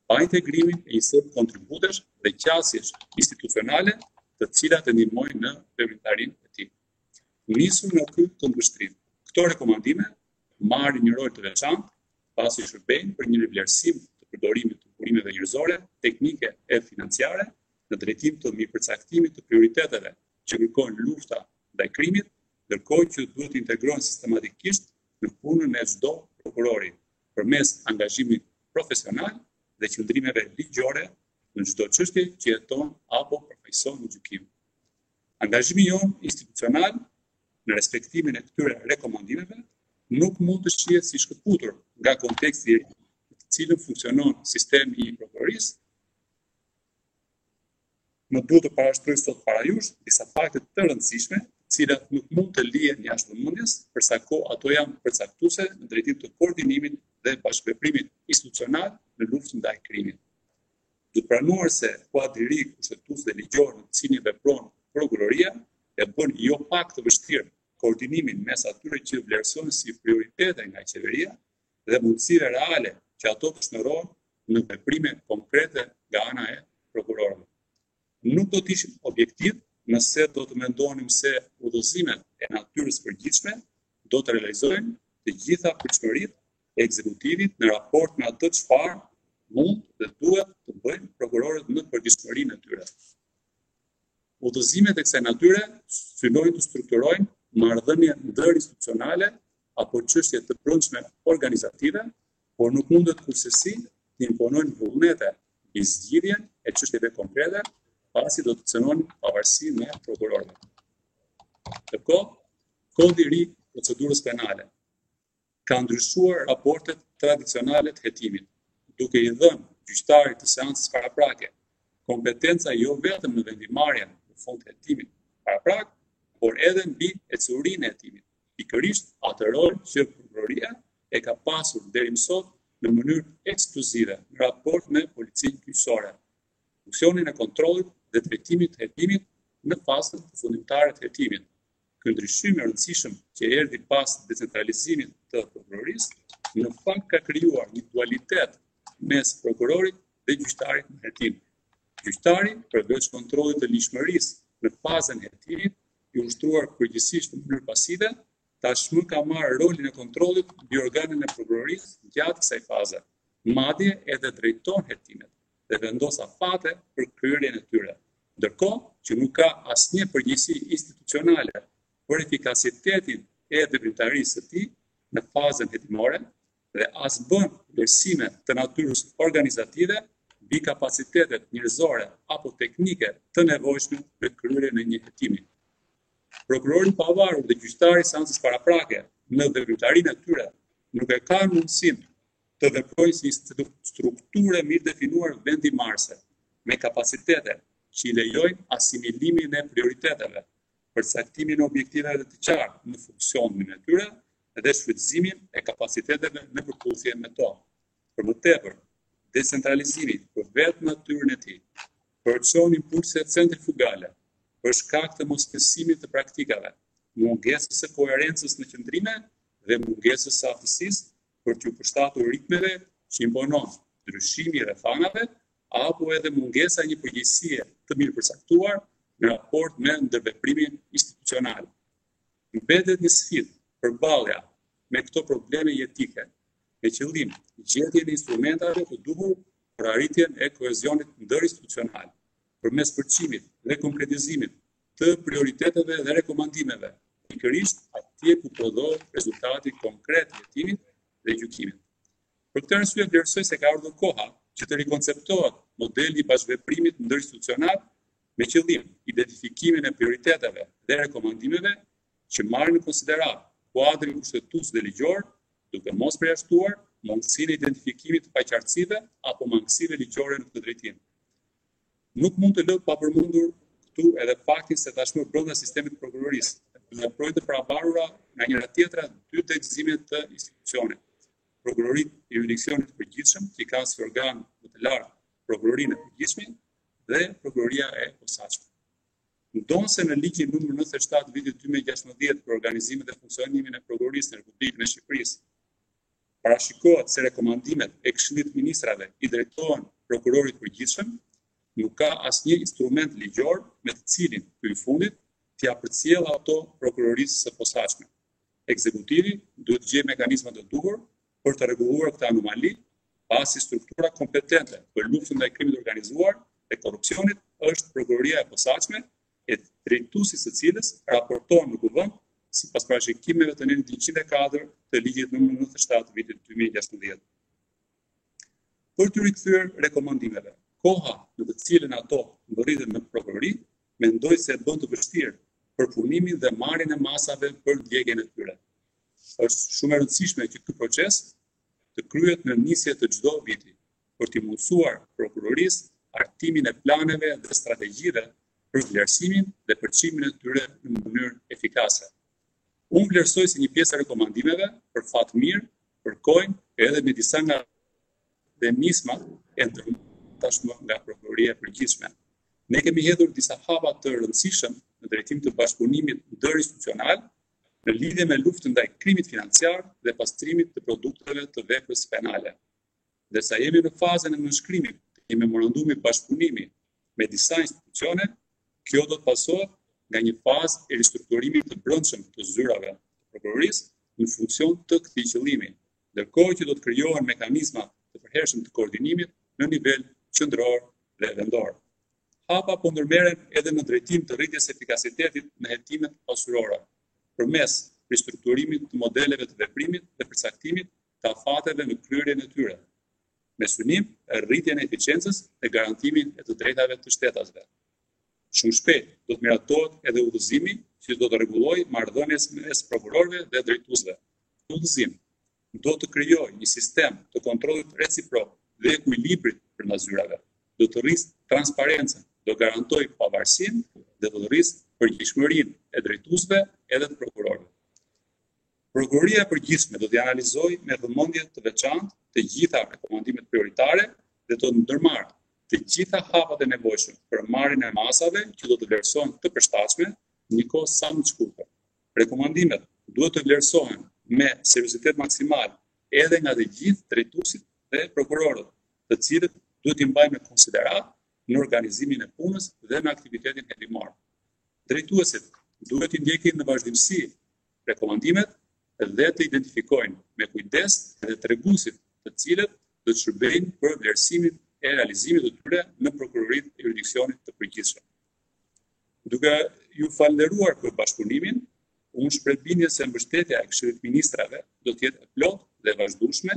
pa integrimin e një sër kontributesh dhe qasjesh institucionale të cilat e ndihmojnë në veprimtarinë e tij. Nisur nga ky këndvështrim, këto rekomandime marrin një rol të veçantë pasi shërbejnë për një vlerësim të përdorimit të burimeve njerëzore, teknike e financiare në drejtim të mirëpërcaktimit të prioriteteve që kërkojnë lufta ndaj krimit, ndërkohë që duhet të integrohen sistematikisht në punën e çdo prokurori përmes angazhimit profesional dhe qëndrimeve ligjore në çdo çështje që jeton apo përfaqëson në gjykim. Angazhimi jon institucional në respektimin e këtyre rekomandimeve nuk mund të shihet si shkëputur nga konteksti i të cilën funksionon sistemi i prokurorisë Më duhet të parashtroj sot para jush disa fakte të rëndësishme, të cilat nuk mund të lihen jashtë vëmendjes, për sa kohë ato janë përcaktuese në drejtim të koordinimit dhe bashkëveprimit institucional në luftën ndaj krimit. Duhet pranuar se kuadri i ri kushtetues dhe ligjor në të cilin vepron prokuroria e bën jo pak të vështirë koordinimin mes atyre që vlerësohen si prioritete nga qeveria dhe mundësive reale që ato të shndërrohen në veprime konkrete nga ana e prokurorëve. Nuk do të ishim objektiv nëse do të mendonim se udhëzimet e natyrës përgjithshme do të realizojnë të gjitha pritshmëritë e ekzekutivit në raport me atë çfarë mund dhe duhet të bëjnë prokurorët në përgjithshmërinë e tyre. Udhëzimet e kësaj natyre synojnë të strukturojnë marrëdhënie ndërinstitucionale apo çështje të brendshme organizative, por nuk mundet kurrësi të imponojnë vullnete i zgjidhjen e çështjeve konkrete, pasi do të cënojnë pavarësinë e prokurorëve. Ndërkohë, Kodi i ri i procedurës penale ka ndryshuar raportet tradicionale të hetimit, duke i dhënë gjyqtarit të seancës paraprake kompetenca jo vetëm në vendimarrjen në fund të hetimit paraprak, por edhe mbi ecurinë e hetimit, pikërisht atë rol që prokuroria e ka pasur deri më sot në mënyrë ekskluzive në raport me policinë kyçore, funksionin e kontrollit dhe drejtimit të hetimit në fazën fundimtare të hetimit. Ky ndryshim i rëndësishëm që erdhi pas decentralizimit të prokurorisë, në fakt ka krijuar një dualitet mes prokurorit dhe gjyqtarit në hetim. Gjyqtari, përveç kontrollit të ligjshmërisë në fazën e hetimit, i ushtruar përgjithsisht në mënyrë pasive, tashmë ka marrë rolin e kontrollit mbi organen e prokurorisë gjatë kësaj faze. Madje edhe drejton hetimet dhe vendos afate për kryerjen e tyre. Ndërkohë që nuk ka asnjë përgjegjësi institucionale për efikasitetin e veprimtarisë së tij në fazën hetimore dhe as bën vlerësime të natyrës organizative mbi kapacitetet njerëzore apo teknike të nevojshme për kryerjen e një hetimi. Prokurori i pavarur dhe gjyqtari i seancës paraprake në veprimtarinë e tyre nuk e kanë mundësinë të veprojnë si strukturë mirë definuar vendimarrëse, me kapacitete që i lejojnë asimilimin e prioriteteve, përcaktimin e objektiveve të qartë në funksionin e tyre dhe shfrytëzimin e kapaciteteve në përputhje me to. Për më tepër, decentralizimi për vetë natyrën e tij përçon impulse centrifugale për shkak të mosbesimit të praktikave, mungesës së koherencës në qëndrime dhe mungesës së aftësisë për t'u përshtatur ritmeve që imponon ndryshimi i rrethanave apo edhe mungesa e një përgjegjësie të mirë përcaktuar në raport me ndërveprimin institucional. Mbetet një sfidë përballja me këto probleme jetike, me qëllim gjetjen e instrumentave të duhur për arritjen e kohezionit ndërinstitucional, përmes përcimit dhe konkretizimit të prioriteteve dhe rekomandimeve, pikërisht atje ku prodhohet rezultati konkret i hetimit dhe gjykimit. Për këtë arsye vlerësoj se ka ardhur koha që të rikonceptohet modeli i bashkëveprimit ndërinstitucional me qëllim identifikimin e prioriteteve dhe rekomandimeve që marrin në konsiderat kuadrin kushtetues dhe ligjor, duke mos përjashtuar mundësinë e identifikimit të paqartësive apo mangësive ligjore në këtë drejtim. Nuk mund të lë pa përmendur këtu edhe faktin se tashmë brenda sistemit prokurorisë veprojnë të parabarura nga njëra tjetra dy tekzime të institucionit. Prokurorit i jurisdiksionit të përgjithshëm, që ka si organ më të lartë prokurorinë e përgjithshme dhe prokuroria e posaçme. Ndonse në ligjin numër 97 vitit 2016 për organizimin dhe funksionimin e prokurorisë në Republikën e Shqipërisë, parashikohet se rekomandimet e Këshillit të Ministrave i drejtohen prokurorit të përgjithshëm, nuk ka asnjë instrument ligjor me të cilin ky i fundit t'ia përcjellë ato prokurorisë së posaçme. Ekzekutivi duhet të gjejë mekanizmat e duhur për të rregulluar këtë anomali, pasi struktura kompetente për luftën ndaj krimit të organizuar dhe korrupsionit është prokuroria e posaçme, e drejtuesi së cilës raporton në kuvend sipas parashikimeve të nënit 104 të ligjit numër 97 vitit 2016. Për të rikthyer rekomandimeve, koha në të cilën ato mbërriten në prokurori, mendoj se bën të vështirë përpunimin dhe marrjen e masave për ndjekjen e tyre. Është shumë e rëndësishme që ky proces të kryhet në nisje të çdo viti, për t'i mundësuar prokurorisë hartimin e planeve dhe strategjive për vlerësimin dhe përçimin e tyre në mënyrë efikase. Unë vlerësoj si një pjesë e rekomandimeve për fat mirë, përkojnë edhe me disa nga dhe nismat e ndërmarrura tashmë nga Prokuroria e Përgjithshme. Ne kemi hedhur disa hapa të rëndësishëm në drejtim të bashkëpunimit ndërinstitucional në lidhje me luftën ndaj krimit financiar dhe pastrimit të produkteve të veprës penale. Ndërsa jemi në fazën e nënshkrimit të një memorandumi bashkëpunimi me disa institucione, kjo do të pasohet nga një fazë e ristrukturimit të brendshëm të zyrave të prokurorisë në funksion të këtij qëllimi, ndërkohë që do të krijohen mekanizma të përhershëm të koordinimit në nivel qendror dhe vendor. Hapa po ndërmerren edhe në drejtim të rritjes efikasitetit në hetimet pasurore, përmes ristrukturimit të modeleve të veprimit dhe përcaktimit të afateve në kryerjen e tyre, me synim rritjen e eficiencës dhe garantimin e të drejtave të shtetasve. Shumë shpejt do të miratohet edhe udhëzimi që do të rregullojë marrëdhënies mes prokurorëve dhe drejtuesve. Udhëzim do të krijojë një sistem të kontrollit reciprok dhe ekuilibrit përmes zyrave, do të rrisë transparencën, do garantojë pavarësinë dhe do të rrisë përgjegjësinë e drejtuesve edhe të prokurorëve. Prokuroria e Përgjithshme do të analizojë me vëmendje të veçantë të gjitha rekomandimet prioritare dhe do të ndërmarrë të gjitha hapat e nevojshme për marrjen e masave që do të vlerësohen të përshtatshme në një kohë sa më të shkurtër. Rekomandimet duhet të vlerësohen me seriozitet maksimal edhe nga të gjithë drejtuesit dhe prokurorët, të cilët duhet t'i mbajnë në konsiderat në organizimin e punës dhe në aktivitetin hetimor. Drejtuesit duhet t'i ndjekin në vazhdimsi rekomandimet dhe të identifikojnë me kujdes edhe treguesit të cilët do të shërbejnë për vlerësimin e realizimit të tyre në prokuroritë e jurisdiksionit të përgjithshëm. Duke ju falënderuar për bashkëpunimin, unë shpreh bindje se mbështetja e Këshillit të Ministrave do të jetë e plotë dhe vazhdueshme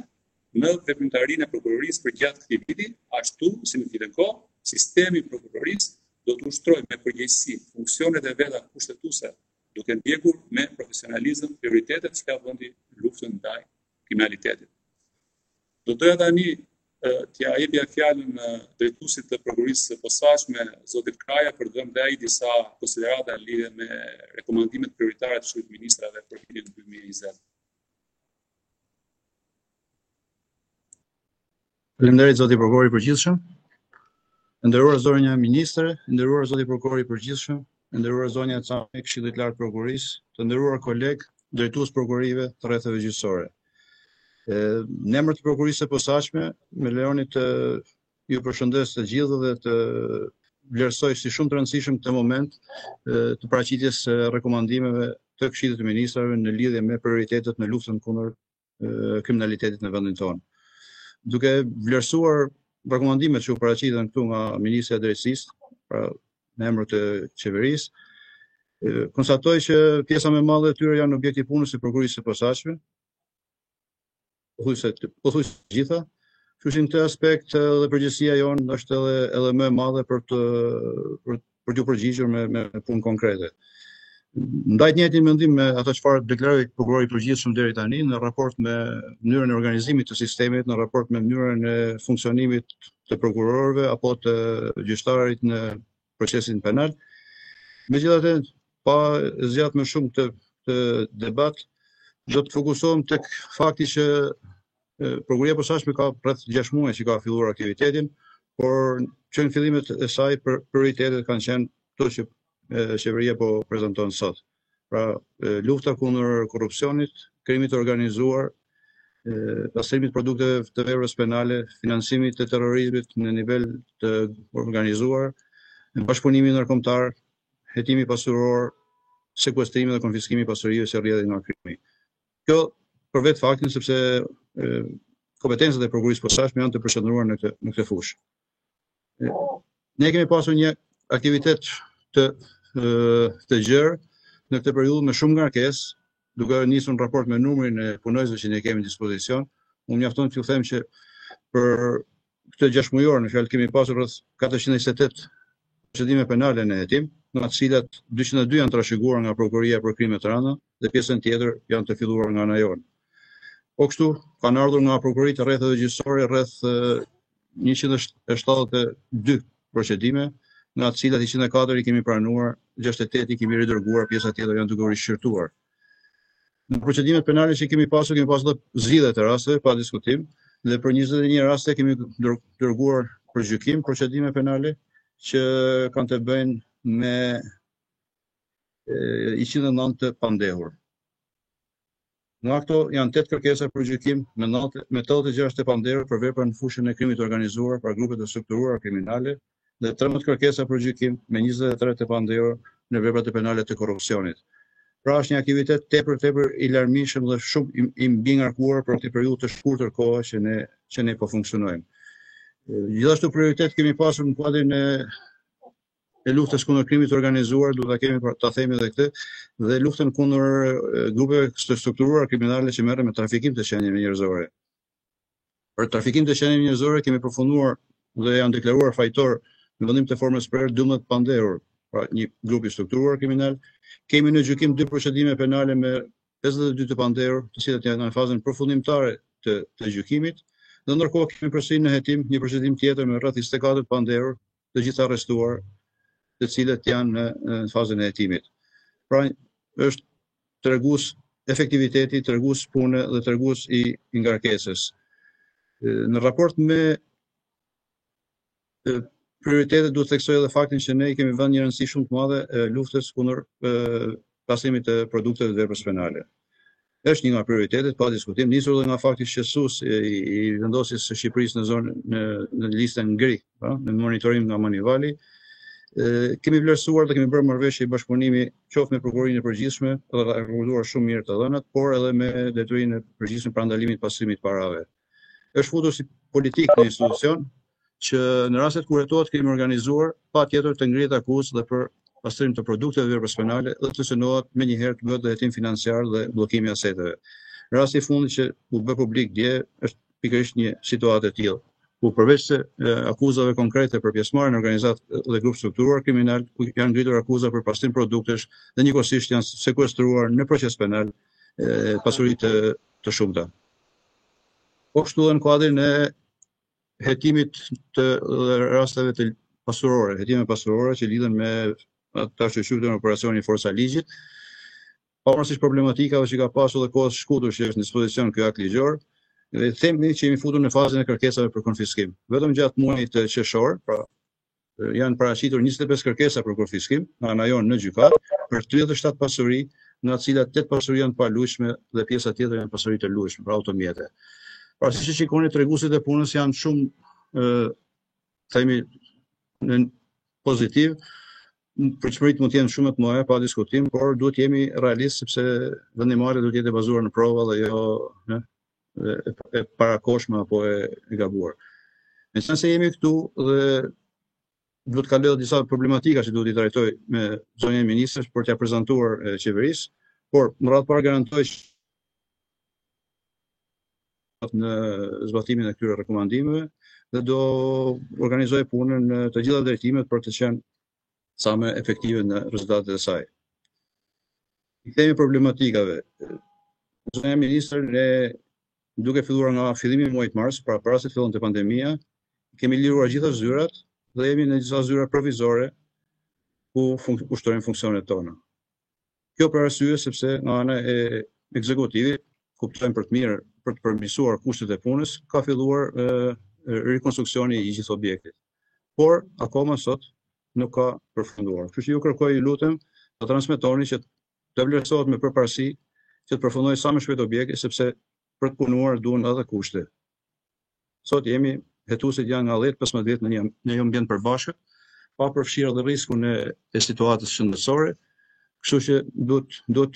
në veprimtarinë e prokurorisë përgjatë këtij viti, ashtu si në të njëjtën kohë, sistemi i prokurorisë do të ushtrojë me përgjegjësi funksionet e veta kushtetuese, duke ndjekur me profesionalizëm prioritetet që ka vendi luftën ndaj kriminalitetit. Do doja tani t'ja jepja fjalën drejtuesit të prokurorisë së posaçme, zotit Kraja, për të dhënë dhe ai disa konsiderata në lidhje me rekomandimet prioritare të Këshillit të Ministrave për vitin 2020. Faleminderit zoti prokuror i përgjithshëm. Nderuar zonja ministre, nderuar zoti prokuror i përgjithshëm, nderuar zonja Cami, Këshillit të Lartë Prokurorisë, të nderuar kolegë, drejtues prokurorive të rrethave gjyqësore. Në emër të prokurorisë së posaçme, më lejoni të ju përshëndes të gjithë dhe të vlerësoj si shumë të rëndësishëm këtë moment të paraqitjes së rekomandimeve të Këshillit të Ministrave në lidhje me prioritetet në luftën kundër kriminalitetit në vendin tonë. Duke vlerësuar rekomandimet që u paraqiten këtu nga Ministri i Drejtësisë, pra në emër të qeverisë, konstatoj që pjesa më e madhe e tyre janë objekti i punës së prokurorisë së posaçme, pothuajse gjitha. Kështu që në këtë aspekt dhe përgjegjësia jonë është edhe më e madhe për t'u përgjigjur me punë konkrete. Ndaj të njëjtin mendim me ato çfarë deklaroi prokurori i përgjithshëm deri tani në raport me mënyrën e organizimit të sistemit, në raport me mënyrën e funksionimit të prokurorëve apo të gjyqtarit në procesin penal. Megjithatë, pa zgjat më shumë këtë debat, do të fokusohem tek fakti që Prokuroria e Posaçme ka rreth 6 muaj që ka filluar aktivitetin, por që në fillimet e saj prioritetet kanë qenë ato që qeveria po prezanton sot. Pra, lufta kundër korrupsionit, krimit të organizuar, pastrimit produkteve të veprës penale, financimit të terrorizmit në nivel të organizuar, bashkëpunimi ndërkombëtar, hetimi pasuror, sekuestrimi dhe konfiskimi i pasurive që rrjedhin nga krimi. Kjo për vetë faktin sepse kompetencat e prokurorisë posaçme janë të përshëndruar në këtë fushë. Ne kemi pasur një aktivitet të gjerë në këtë periudhë me shumë ngarkesë, duke nisur në raport me numrin e punojësve që ne kemi në dispozicion. Unë mjafton t'ju them që për këtë 6 mujor në fjalë kemi pasur rreth 428 procedime penale në hetim, nga të cilat 202 janë trashëguar nga Prokuroria për krime të rënda dhe pjesën tjetër janë të filluar nga ana jonë. Po kështu kanë ardhur nga prokuroritë rrethave gjyqësore rreth 172 procedime, nga të cilat 104 i kemi pranuar, 68 i kemi ridërguar, pjesa tjetër janë duke u rishqyrtuar. Në procedimet penale që kemi pasur dhe zgjidhje të raste pa diskutim, dhe për 21 raste kemi dërguar për gjykim procedime penale që kanë të bëjnë me 109 të pandehur. Nga këto janë 8 kërkesa për gjykim me 86 të pandehur për vepra në fushën e krimit organizuar për grupet e strukturuara kriminale dhe 13 kërkesa për gjykim me 23 të pandehur në veprat e penale të korrupsionit. Pra është një aktivitet tepër i larmishëm dhe shumë i mbingarkuar për këtë periudhë të shkurtër kohë që ne po funksionojmë. Gjithashtu prioritet kemi pasur në kuadrin e luftës kundër krimit organizuar, duhet ta themi edhe këtë, dhe luftën kundër grupeve të strukturuara kriminale që merren me trafikim të qenieve njerëzore. Për trafikim të qenieve njerëzore kemi përfunduar dhe janë deklaruar fajtor në vendim të formës për 12 pandehur, pra një grup i strukturuar kriminal. Kemi në gjykim 2 procedime penale me 52 të pandehur, të cilat janë në fazën përfundimtare të gjykimit, dhe ndërkohë kemi përsëri në hetim një procedim tjetër me rreth 24 pandehur, të gjitha arrestuar, të cilët janë në fazën e hetimit. Pra është tregues efektiviteti, tregues pune dhe tregues i ngarkesës. Në raport me prioritetet duhet theksoj edhe faktin që ne kemi vënë një rëndësi shumë të madhe luftës kundër pasimit të produkteve të veprës penale. Është një nga prioritetet, pa diskutim, nisur dhe nga fakti shqetësues i vendosjes së Shqipërisë në listën gri, në monitorim nga Manivali. Kemi vlerësuar dhe kemi bërë marrëveshje bashkëpunimi qoftë me prokurorinë e përgjithshme dhe ka rregulluar shumë mirë të dhënat, por edhe me detyrinë e përgjithshme për ndalimit pasimit parave. Është futur si politik në institucion që në rastet kur hetohet krim organizuar, patjetër të ngrihet akuzë dhe për pastrim të produkteve të veprës penale dhe të synohet menjëherë të bëhet hetim financiar dhe bllokimi i aseteve. Rasti i fundit që u bë publik dje është pikërisht një situatë e tillë, ku përveç se akuzave konkrete për pjesëmarrje në organizatë dhe grup strukturuar kriminal, ku janë ngritur akuza për pastrim produktesh dhe njëkohësisht janë sekuestruar në proces penal pasuri të shumta. Po kështu edhe në kuadrin e hetimit të rasteve të pasurore, hetime pasurore që lidhen me ata që quhen operacioni Forca e Ligjit, pavarësisht problematikave që ka pasur dhe kohës shkutur që është në dispozicion ky akt ligjor, dhe themi që jemi futur në fazën e kërkesave për konfiskim. Vetëm gjatë muajit qershor, pra janë paraqitur 25 kërkesa për konfiskim nga ana jonë në gjykat për 37 pasuri, nga të cilat 8 pasuri janë pa lujshme dhe pjesa tjetër janë pasuri të lujshme, pra automjete. Pra siç e shikoni, treguesit e punës janë shumë themi pozitiv. Pritshmëritë mund të jenë shumë të mëdha pa diskutim, por duhet jemi realistë sepse vendimarrja duhet jetë e bazuar në prova dhe jo e parakoshme apo e gabuar. Në sense jemi këtu dhe duhet të kaloj disa problematika që duhet i trajtoj me zonjën e ministrës për t'ia prezantuar qeverisë, por më radh para garantoj në zbatimin e këtyre rekomandimeve dhe do organizoj punën në të gjitha drejtimet për të qenë sa më efektive në rezultatet e saj. I themi problematikave. Zonja ministër, ne duke filluar nga fillimi i muajit mars, pra para se të fillonte pandemia, kemi liruar gjitha zyrat dhe jemi në disa zyra provizore ku ushtrojmë funksionet tona. Kjo për arsye sepse nga ana e ekzekutivit kuptojmë për të mirë për të përmirësuar kushtet e punës, ka filluar rekonstruksioni i gjithë objektit. Por akoma sot nuk ka përfunduar. Kështu që ju kërkoj, ju lutem, të transmetoni që të vlerësohet me përparësi që të përfundojë sa më shpejt objekti, sepse për të punuar duhen edhe kushte. Sot jemi hetuesit janë nga 10-15 vjet në një ambient përbashkët, pa përfshirë edhe riskun e situatës shëndetësore, kështu që duhet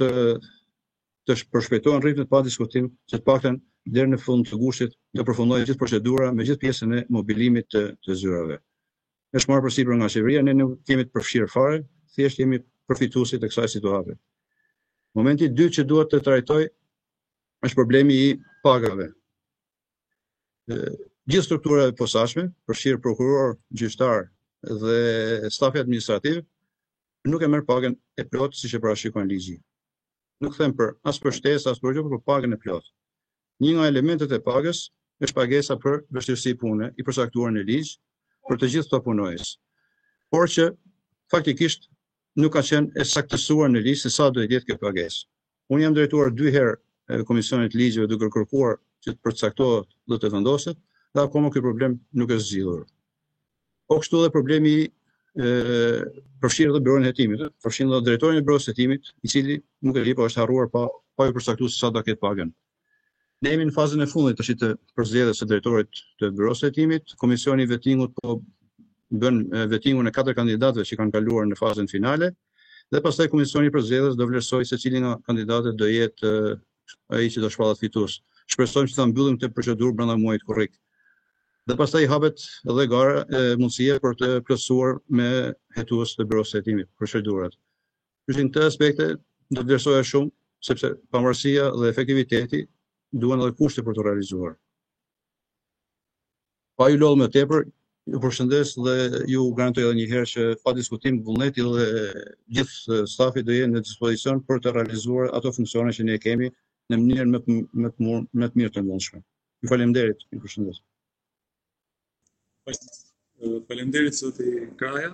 të përshpejtohen ritmet pa diskutim, që të paktën deri në fund të gushtit të përfundojë gjithë procedura me gjithë pjesën e mobilimit të zyrave. Është marrë përsipër nga qeveria, ne nuk kemi të përfshirë fare, thjesht jemi përfituesit e kësaj situate. Momenti i dytë që duhet të trajtoj është problemi i pagave. Gjithë strukturat e posaçme, përfshirë prokuror, gjyqtar dhe stafi administrativ, nuk e merr pagën e plotë siç e parashikon ligji. Nuk them për as për shtesë, as për gjë, por pagën e plotë. Një nga elementet e pagës është pagesa për vështirësi pune i përcaktuar në ligj për të gjithë këto punonjës. por që faktikisht nuk ka qenë e saktësuar në ligj se sa duhet jetë kjo pagesë. Unë jam drejtuar 2 herë Komisionit Ligjeve duke kërkuar që të përcaktohet dhe të vendoset, dhe akoma ky problem nuk është zgjidhur. Po kështu dhe problemi përfshirë dhe Byroin e Hetimit, përfshirë dhe drejtorin e Byros së Hetimit, i cili nuk e di, po është harruar pa ju përcaktuar se sa do ketë pagën. Ne jemi në fazën e fundit tash të përzgjedhjes së drejtorit të Byros së Hetimit. Komisioni i vetingut po bën vetingun e 4 kandidatëve që kanë kaluar në fazën finale, dhe pastaj komisioni i përzgjedhjes do vlerësojë se cili nga kandidatët do jetë ai që do shpallat fitues. Shpresojmë që ta mbyllim këtë procedurë brenda muajit korrik. Dhe pastaj hapet edhe gara mundësia për të plotësuar me hetues të Byros së Hetimit procedurat. Në këtë aspekte do të vlerësoja shumë, sepse pavarësia dhe efektiviteti duhen edhe kushte për të realizuar. Pa ju lodhur më tepër, ju përshëndes dhe ju garantoj edhe një herë që pa diskutim vullneti dhe gjithë stafi do jenë në dispozicion për të realizuar ato funksione që ne kemi në mënyrë më të mirë të mundshme. Ju faleminderit, ju përshëndes. Faleminderit zoti Kraja.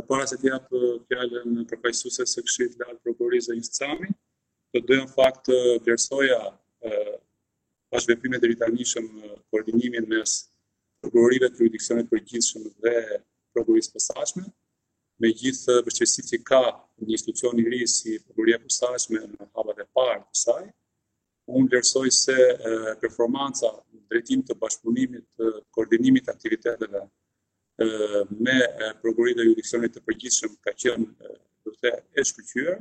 Para se të jap fjalën përfaqësueses së Këshillit të Lartë Prokurorisë Zonis Cami, do doja në fakt të vlerësoja bashkëveprimet e ritanishëm koordinimin mes prokurorive të jurisdiksionit përgjithshëm dhe prokurorisë posaçme, me gjithë vështirësitë që ka një institucion i ri si prokuroria e posaçme në hapat e parë të saj. Unë vlerësoj se performanca në drejtim të bashkëpunimit, koordinimit të aktiviteteve me prokuroritë e jurisdiksionit të përgjithshëm ka qenë do të thënë e shkëlqyer.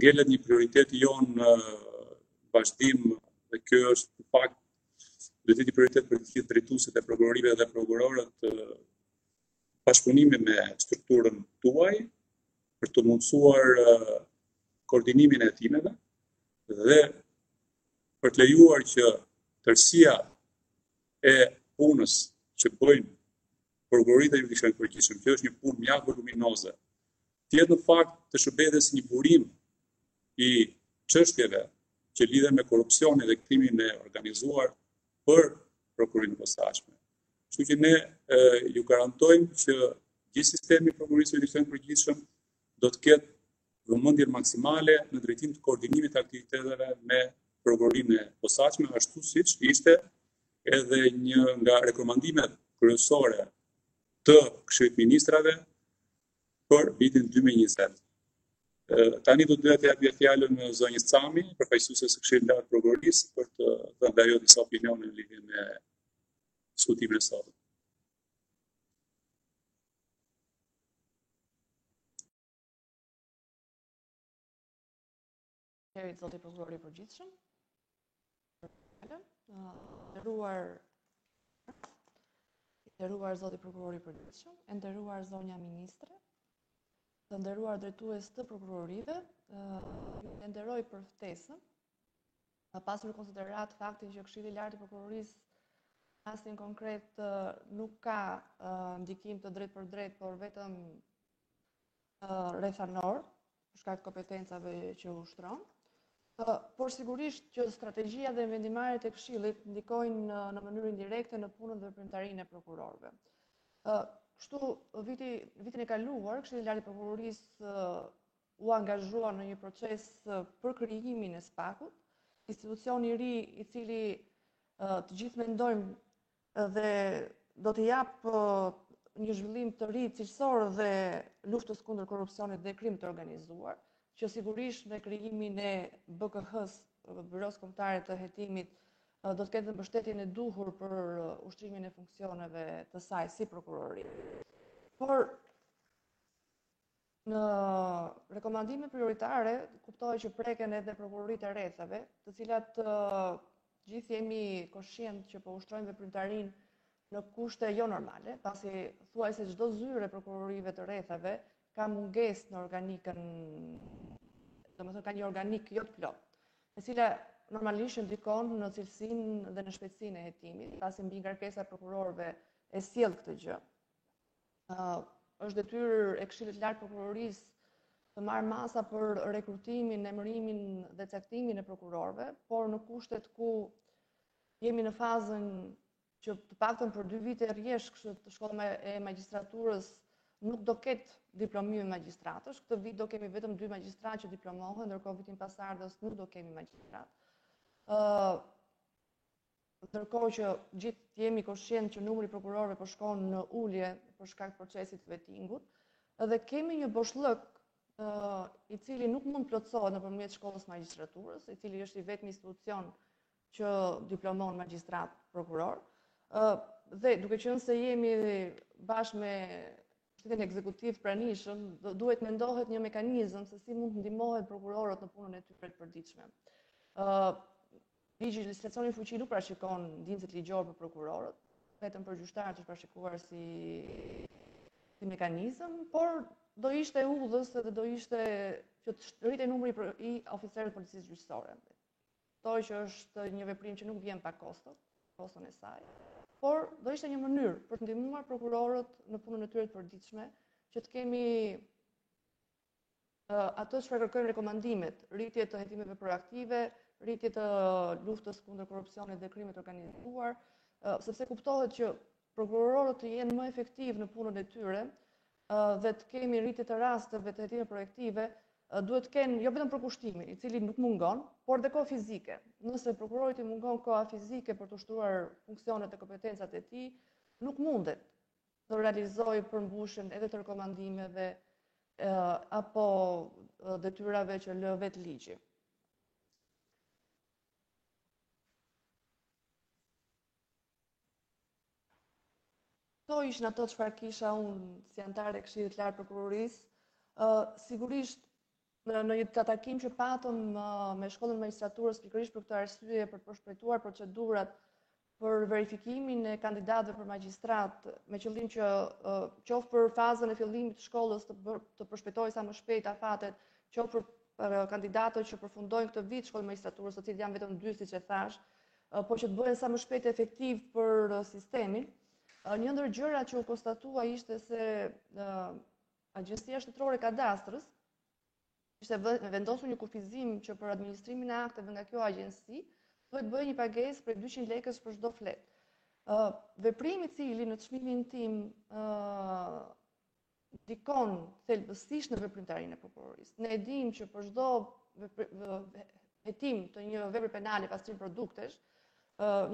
Ngelet një prioritet jonë vazhdim, dhe kjo është në fakt do të jetë një prioritet për të gjithë drejtuesit e prokurorive dhe prokurorët, bashkëpunimi me strukturën tuaj për të mundësuar koordinimin e hetimeve dhe për të lejuar që tërësia e punës që bëjnë prokuroritë e jurisdiksionit përgjithshëm, që është një punë mjaft voluminoze, të jetë në fakt të shërbehet si një burim i çështjeve që lidhen me korrupsionin dhe krimin e organizuar për prokurorinë posaçme. Kështu që ne ju garantojmë që gjithë sistemi i prokurorisë së jurisdiksionit përgjithshëm do të ketë vëmendjen maksimale në drejtim të koordinimit të aktiviteteve me prokurorinë e posaçme, ashtu siç ishte edhe një nga rekomandimet kryesore të Këshillit të Ministrave për vitin 2020. Tani do të doja të jap fjalën zonjës Cami, përfaqësueses së Këshillit të Lartë Prokurorisë, për të dhënë ajo disa opinione në lidhje me diskutimin e sotëm. Nderit zoti prokurori i përgjithshëm. Nderuar zoti prokurori i përgjithshëm, e nderuar zonja ministre, të nderuar drejtues të prokurorive, ju nderoj për ftesën, pasur konsiderat faktin që Këshilli i Lartë i Prokurorisë rastin konkret nuk ka ndikim të drejt për drejt, por vetëm rrethanor, për shkak të kompetencave që ushtron. Por sigurisht që strategjia dhe vendimarrjet e Këshillit ndikojnë në mënyrë indirekte në punën dhe veprimtarinë e prokurorëve. Kështu, vitin e kaluar, Këshilli i Lartë i Prokurorisë u angazhua në një proces për krijimin e SPAK-ut, institucion i ri i cili të gjithë mendojmë dhe do të jap një zhvillim të ri cilësor dhe luftës kundër korrupsionit dhe krimit të organizuar, që sigurisht me krijimin e BKH-s, Byros Kombëtare të Hetimit, do të ketë mbështetjen e duhur për ushtrimin e funksioneve të saj si prokurori. Por në rekomandime prioritare kuptohet që preken edhe prokuroritë e rrethave, të cilat gjithë jemi koshient që po ushtrojnë veprimtarinë në kushte jo normale, pasi thuajse çdo zyrë e prokurorive të rrethave ka mungesë në organikën, domethënë ka një organik jo të plotë, e cila normalisht ndikon në cilësinë dhe në shpejtësinë e hetimit, pasi mbi ngarkesa e prokurorëve e sjell këtë gjë. Është detyrë e Këshillit të Lartë Prokurorisë të marrë masa për rekrutimin, emërimin dhe caktimin e prokurorëve, por në kushtet ku jemi në fazën që të paktën për 2 vite rresht shkolla e magjistraturës nuk do ketë diplomim magjistratësh. Këtë vit do kemi vetëm 2 magjistratë që diplomohen, ndërkohë vitin pasardhës nuk do kemi magjistrat. Ndërkohë që gjithë jemi koshient që numri prokurorëve po shkon në ulje për shkak të procesit të vetingut, dhe kemi një boshllëk i cili nuk mund plotësohet nëpërmjet shkollës magjistraturës, i cili është i vetmi institucion që diplomon magjistrat prokuror. Dhe duke qenë se jemi bashkë me shtetin ekzekutiv pranishëm, duhet mendohet një mekanizëm se si mund të ndihmohet prokurorët në punën e tyre të përditshme. Ligji i legislacionit fuqi nuk parashikon ndjenjët ligjore për prokurorët, vetëm për gjyqtarët është parashikuar si mekanizëm, por do ishte udhës dhe do ishte që të rritej numri i oficerëve të policisë gjyqësore. Kujtoj që është një veprim që nuk vjen pa koston e saj, por do ishte një mënyrë për të ndihmuar prokurorët në punën e tyre të përditshme, që të kemi ato çfarë kërkojnë rekomandimet, rritje të hetimeve proaktive, rritje të luftës kundër korrupsionit dhe krimit organizuar, sepse kuptohet që prokurorët të jenë më efektiv në punën e tyre dhe të kemi rritje të rasteve të hetime proaktive, duhet të kenë jo vetëm përkushtimin, i cili nuk mungon, por dhe kohë fizike. Nëse prokurorit i mungon koha fizike për të ushtruar funksionet e kompetencat e tij, nuk mundet të realizojë përmbushjen edhe të rekomandimeve apo detyrave që lë vetë ligji. Këto ishin ato çfarë kisha unë si anëtare e Këshillit të Lartë Prokurorisë. Sigurisht në një takim që patëm me shkollën e magjistraturës pikërisht për këtë arsye, për të përshpejtuar procedurat për verifikimin e kandidatëve për magjistrat, me qëllim që qoftë për fazën e fillimit të shkollës të përshpejtohej sa më shpejt afatet, qoftë për kandidatët që përfundojnë këtë vit shkollën e magjistraturës, të cilët janë vetëm 2 siç e thash, po që të bëhen sa më shpejt e efektiv për sistemin. Një ndër gjërat që u konstatua ishte se Agjencia Shtetërore e Kadastrës ishte vendosur një kufizim që për administrimin e akteve nga kjo agjenci duhet bëjë një pagesë prej 200 lekësh për çdo flet. Veprimi i cili në çmimin tim ndikon thelbësisht në veprimtarinë e prokurorisë. Ne e dimë që për çdo hetim të një vepre penale pastrim produktesh,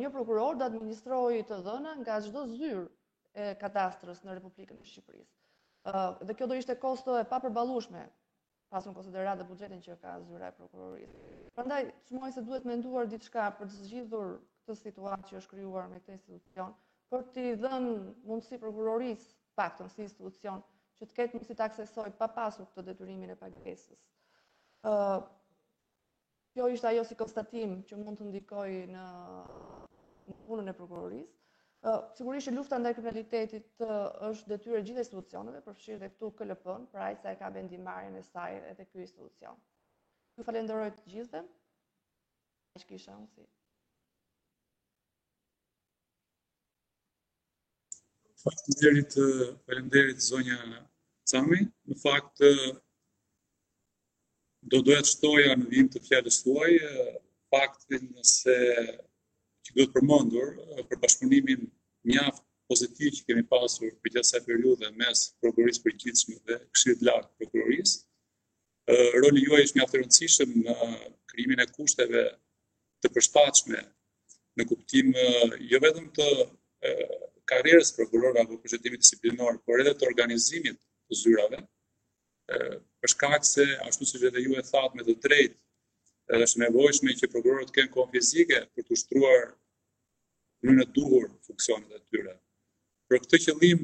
një prokuror do administrojë të dhëna nga çdo zyrë e kadastrës në Republikën e Shqipërisë. Dhe kjo do ishte kosto e papërballueshme, pasur në konsiderat dhe buxhetin që ka zyra e prokurorisë. Prandaj, çmoj se duhet menduar diçka për të zgjidhur këtë situatë që është krijuar me këtë institucion, për t'i dhënë mundësi prokurorisë, paktën si institucion, që të ketë mundësi të aksesojë pa pasur këtë detyrimin e pagesës. Kjo ishte ajo si konstatim që mund të ndikojë në punën e prokurorisë. Sigurisht që lufta ndaj kriminalitetit është detyrë e gjithë institucioneve, përfshirë dhe këtu KLP-n, për aq sa e ka vendimarrjen e saj edhe ky institucion. Ju falenderoj të gjithëve. Aq kisha unë si. Faleminderit zonja Cami. Në fakt doja të shtoja në vim të fjalës tuaj faktin se që duhet përmendur për bashkëpunimin mjaft pozitiv që kemi pasur për gjatë kësaj periudhe mes prokurorisë përgjithshme dhe Këshillit të Lartë të Prokurorisë. Roli juaj është mjaft i rëndësishëm në krijimin e kushteve të përshtatshme në kuptim jo vetëm të karrierës prokurorëve apo përshëndimit disiplinar, por edhe të organizimit të zyrave, për shkak se ashtu siç edhe ju e thatë me të drejtë, është nevojshme që prokurorët kenë kohë fizike për të ushtruar në duhur funksionet e tyre. Për këtë qëllim,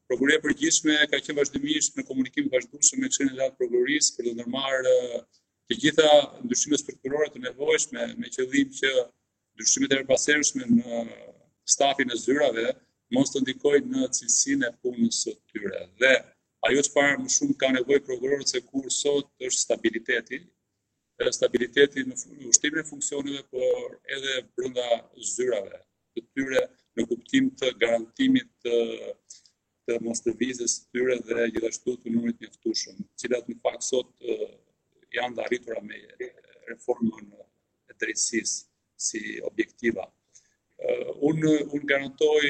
Prokuroria e Përgjithshme ka qenë vazhdimisht në komunikim vazhdueshëm me Këshillin e Lartë të Prokurorisë për të ndërmarrë të gjitha ndryshimet strukturore të nevojshme me qëllim që ndryshimet e përpashershme në stafin e zyrave mos të ndikojnë në cilësinë e punës së tyre. Dhe ajo çfarë më shumë ka nevojë prokurorët se kur sot është stabiliteti në ushtrimin e funksioneve, por edhe brenda zyrave të tyre në kuptim të garantimit të mosllëvizjes së tyre dhe gjithashtu të numrit mjaftueshëm, të cilat në fakt sot janë të arritura me reformën e drejtësisë si objektiva. Unë garantoj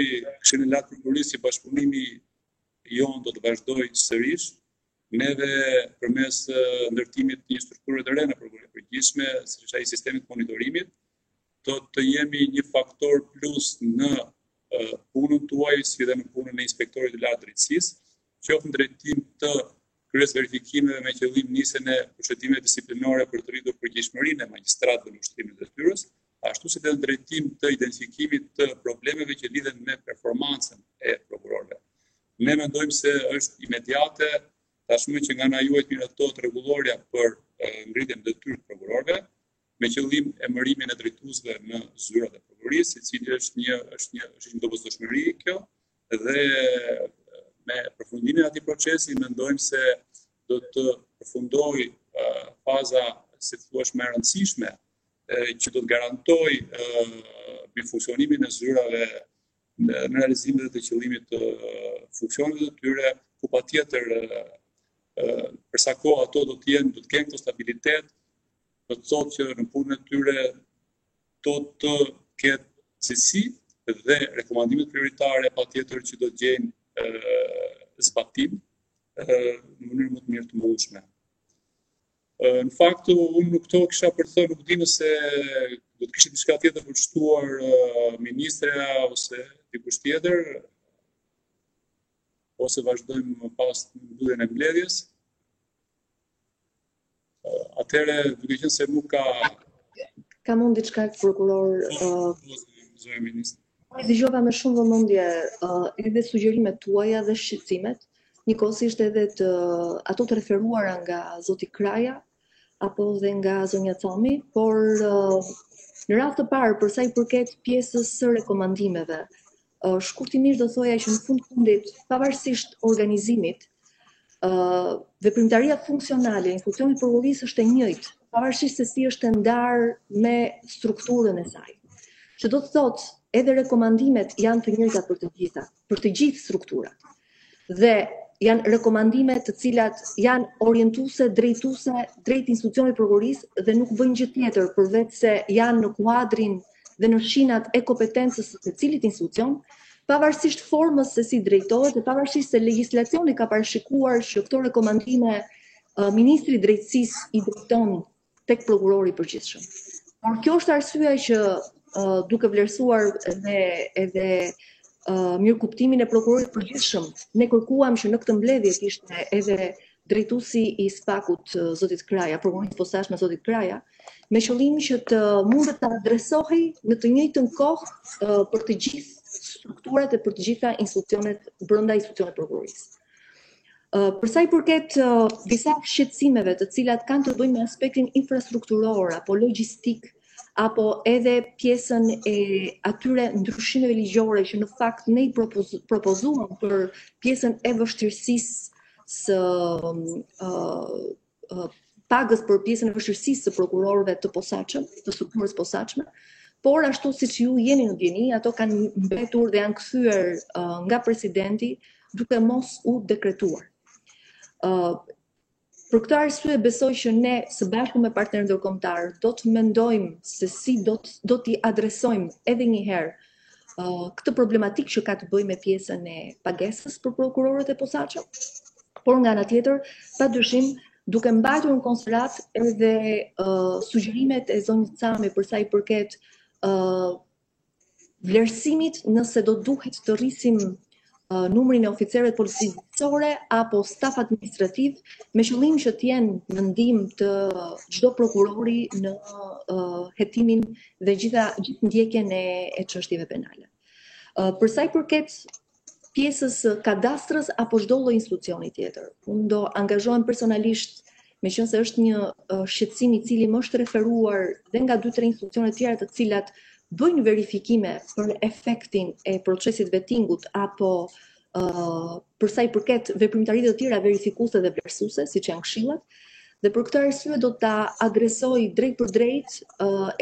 Këshillin e Lartë Prokurorisë që bashkëpunimi jonë do të vazhdoj sërish. Neve përmes ndërtimit një strukture të re në prokurorin e përgjithshme, siç ai sistemit monitorimit, do të jemi një faktor plus në punën tuaj si dhe në punën e inspektorit të lartë drejtësisë, qoftë në drejtim të kryes verifikimeve me qëllim nisjen e procedimeve disiplinore për të rritur përgjegjësinë e magjistratëve në ushtrimin e detyrës, ashtu si dhe në drejtim të identifikimit të problemeve që lidhen me performancën e prokurorëve. Ne mendojmë se është imediate tashmë që nga ana juaj miratohet rregulloria për ngritjen e detyrës të prokurorëve, me qëllim emërimin e drejtuesve në zyrat e prokurorisë, i cili është një dobëzshmëri kjo, dhe me përfundimin e atij procesi mendojmë se do të përfundojë faza, si thua, më e rëndësishme që do të garantoj mbi funksionimin e zyrave në realizimin e të qëllimit të funksioneve të tyre, ku patjetër për sa kohë ato do të kenë këtë stabilitet, do të thotë që në punën e tyre do të ketë cilësi dhe rekomandimet prioritare patjetër që do të gjejnë zbatim në mënyrë më të mirë të mundshme. Në fakt, unë nuk këto kisha për të thënë, nuk di nëse do të kishte diçka tjetër për të shtuar ministra ose dikush tjetër, ose vazhdojmë pas mbylljen e mbledhjes. Atëherë, duke qenë se nuk ka... Ka mund diçka prokuror... Zëri ministër. Dëgjova me shumë vëmendje edhe sugjerimet tuaja dhe shqetësimet, njëkohësisht edhe ato të referuara nga zoti Kraja apo dhe nga zonja Cami, por në rast të parë për sa i përket pjesës së rekomandimeve, shkurtimisht do thoja që në fundit, pavarësisht organizimit, veprimtaria funksionale e institucionit prokurorisë është e njëjtë, pavarësisht se si është ndarë me strukturën e saj. Që do të thotë, edhe rekomandimet janë të njëjta për të gjithë strukturat. Dhe janë rekomandimet të cilat janë orientuese, drejtuese drejt institucionit prokurorisë dhe nuk bëjnë gjë tjetër përveç se janë në kuadrin dhe në shinat e kompetencës së secilit institucion, pavarësisht formës se si drejtohet dhe pavarësisht se legjislacioni ka parashikuar që këto rekomandime ministri i drejtësisë i drejton tek prokurori i përgjithshëm. Por kjo është arsyeja që duke vlerësuar edhe mirëkuptimin e prokurorit përgjithshëm, ne kërkuam që në këtë mbledhje të ishte edhe drejtuesi i SPAK-ut zotit Kraja, prokurorit posaçëm zotit Kraja, me qëllim që të mundet të adresohej në të njëjtën kohë për të gjithë strukturat e për të gjitha institucionet brenda institucionit prokurorisë. Për sa i përket disa shqetësimeve të cilat kanë të bëjnë me aspektin infrastrukturor apo logjistik, apo edhe pjesën e atyre ndryshimeve ligjore që në fakt ne i propozuam për pjesën e vështirësisë së pagës për pjesën e vështirësisë së prokurorëve të posaçëm, të strukturës posaçme, por ashtu siç ju jeni në djeni, ato kanë mbetur dhe janë kthyer nga presidenti duke mos u dekretuar. Për këtë arsye besoj që ne së bashku me partnerët ndërkombëtar do të mendojmë se si do t'i adresojmë edhe një herë këtë problematikë që ka të bëjë me pjesën e pagesës për prokurorët e posaçëm, por nga ana tjetër, padyshim, duke mbajtur në konsiderat edhe sugjerimet e zonjës Cami për sa i përket vlerësimit nëse do duhet të rrisim numrin e oficerëve të policisë bujqësore apo staf administrativ me qëllim që të jenë në ndihmë të çdo prokurori në hetimin dhe gjithë ndjekjen e çështjeve penale. Për sa i përket pjesës kadastrës apo çdo lloj institucioni tjetër, unë do angazhohem personalisht, meqense është një shqetësim i cili më është referuar dhe nga 2-3 institucione tjera të cilat bëjnë verifikime për efektin e procesit vettingut apo për sa i përket veprimtaritë të tjera verifikuese dhe vlerësuese, siç janë këshillat, dhe për këtë arsye do ta adresoj drejt për drejt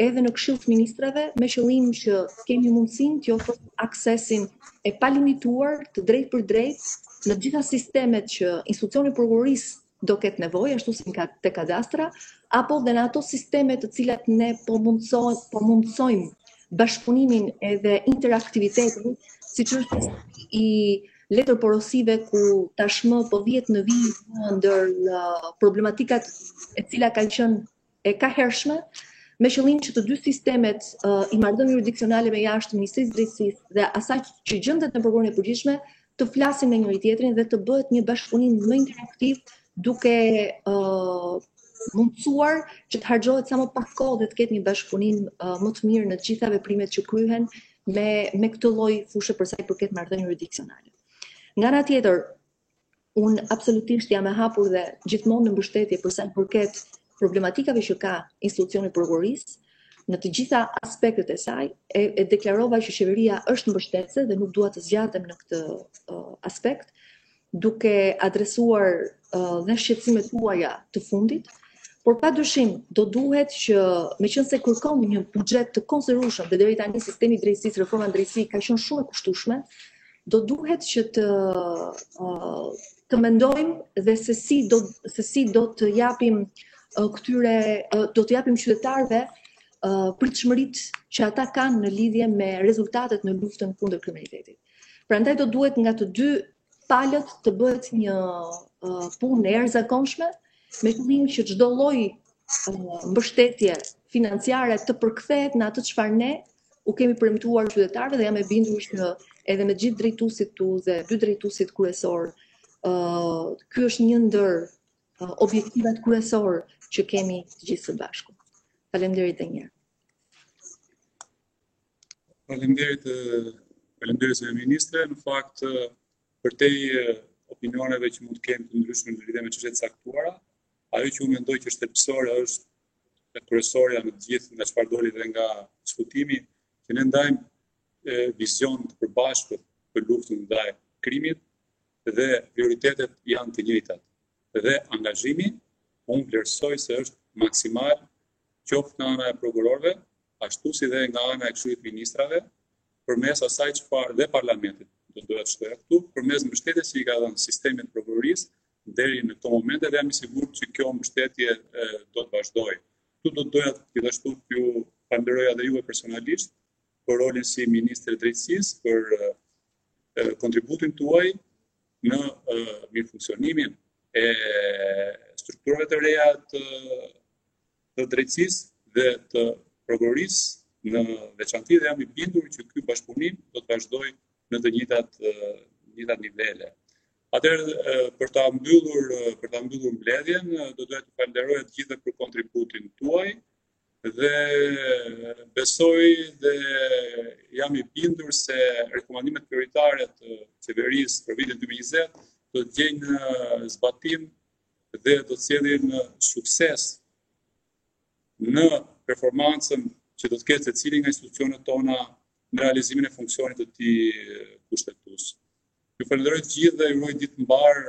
edhe në Këshill të Ministrave me qëllim që kemi mundësinë të ofrojmë aksesin e palimituar të drejt për drejt në gjitha sistemet që institucioni prokurorisë do ketë nevojë, ashtu si te kadastra, apo dhe në ato sisteme të cilat ne po mundsojmë bashkëpunimin edhe interaktivitetin, siç është i letër porosive ku tashmë po vjet në vijë ndër problematikat e cila ka qenë e kahershme, me qëllim që të dy sistemet i marrëdhënieve jurisdiksionale me jashtë Ministrisë së Drejtësisë dhe asaj që gjendet në prokurorin e përgjithshme të flasin me njëri tjetrin dhe të bëhet një bashkëpunim më interaktiv, duke mundësuar që të harxhohet sa më pak kohë dhe të ketë një bashkëpunim më të mirë në të gjitha veprimet që kryhen me këtë lloj fushë për sa i përket marrëdhënieve jurisdiksionale. Nga ana tjetër, unë absolutisht jam e hapur dhe gjithmonë në mbështetje për sa i përket problematikave që ka institucioni prokurorisë në të gjitha aspektet e saj, e deklarova që qeveria është mbështetëse dhe nuk dua të zgjatem në këtë aspekt, duke adresuar dhe shqetësimet tuaja të fundit, por padyshim do duhet që, meqense kërkon një buxhet të konsiderueshëm dhe deri tani sistemi i drejtësisë, reforma në drejtësi ka qenë shumë e kushtueshme, do duhet që të mendojmë dhe se si do të japim qytetarëve pritshmëritë që ata kanë në lidhje me rezultatet në luftën kundër kriminalitetit. Prandaj do duhet nga të dy palët të bëhet një punë e jashtëzakonshme, me qëllim që çdo lloj mbështetje financiare të përkthehet në atë çfarë ne u kemi premtuar qytetarëve, dhe jam e bindur që edhe me gjithë drejtuesit tu dhe dy drejtuesit kryesor, ky është një ndër objektivat kryesor që kemi të gjithë së bashku. Faleminderit edhe një herë. Faleminderit zëri ministre. Në fakt, përtej opinioneve që mund të kemi të ndryshme në lidhje me çështjet e caktuara, ajo që unë mendoj që është thelbësore është kryesorja në të gjithë nga çfarë doli dhe nga diskutimi, që ne ndajmë vizion të përbashkët për luftën ndaj krimit dhe prioritetet janë të njëjtat. Dhe angazhimi, unë vlerësoj se është maksimal, qoftë nga ana e prokurorëve, ashtu si dhe nga ana e Këshillit të Ministrave, përmes asaj çfarë dhe parlamentit do doja të shtoja këtu, përmes mbështetjes që i ka dhënë sistemi i prokurorisë deri në këtë moment, dhe jam i sigurt që kjo mbështetje do të vazhdojë. Këtu do doja gjithashtu t'ju falenderoj edhe juve personalisht për rolin si ministre e drejtësisë, për kontributin tuaj në mirëfunksionimin e strukturave të reja të drejtësisë dhe të prokurorisë në veçanti, dhe jam i bindur që ky bashkëpunim do të vazhdojë në të njëjtat nivele. Atëherë, për ta mbyllur mbledhjen, do doja të falenderoj të gjithëve për kontributin tuaj dhe besoj dhe jam i bindur se rekomandimet prioritare të qeverisë për vitin 2020 do të gjejnë zbatim dhe do të sjellin sukses në performancën që do të ketë secili nga institucionet tona në realizimin e funksionit të tij kushtetues. Ju falenderoj të gjithë dhe ju uroj ditë të mbarë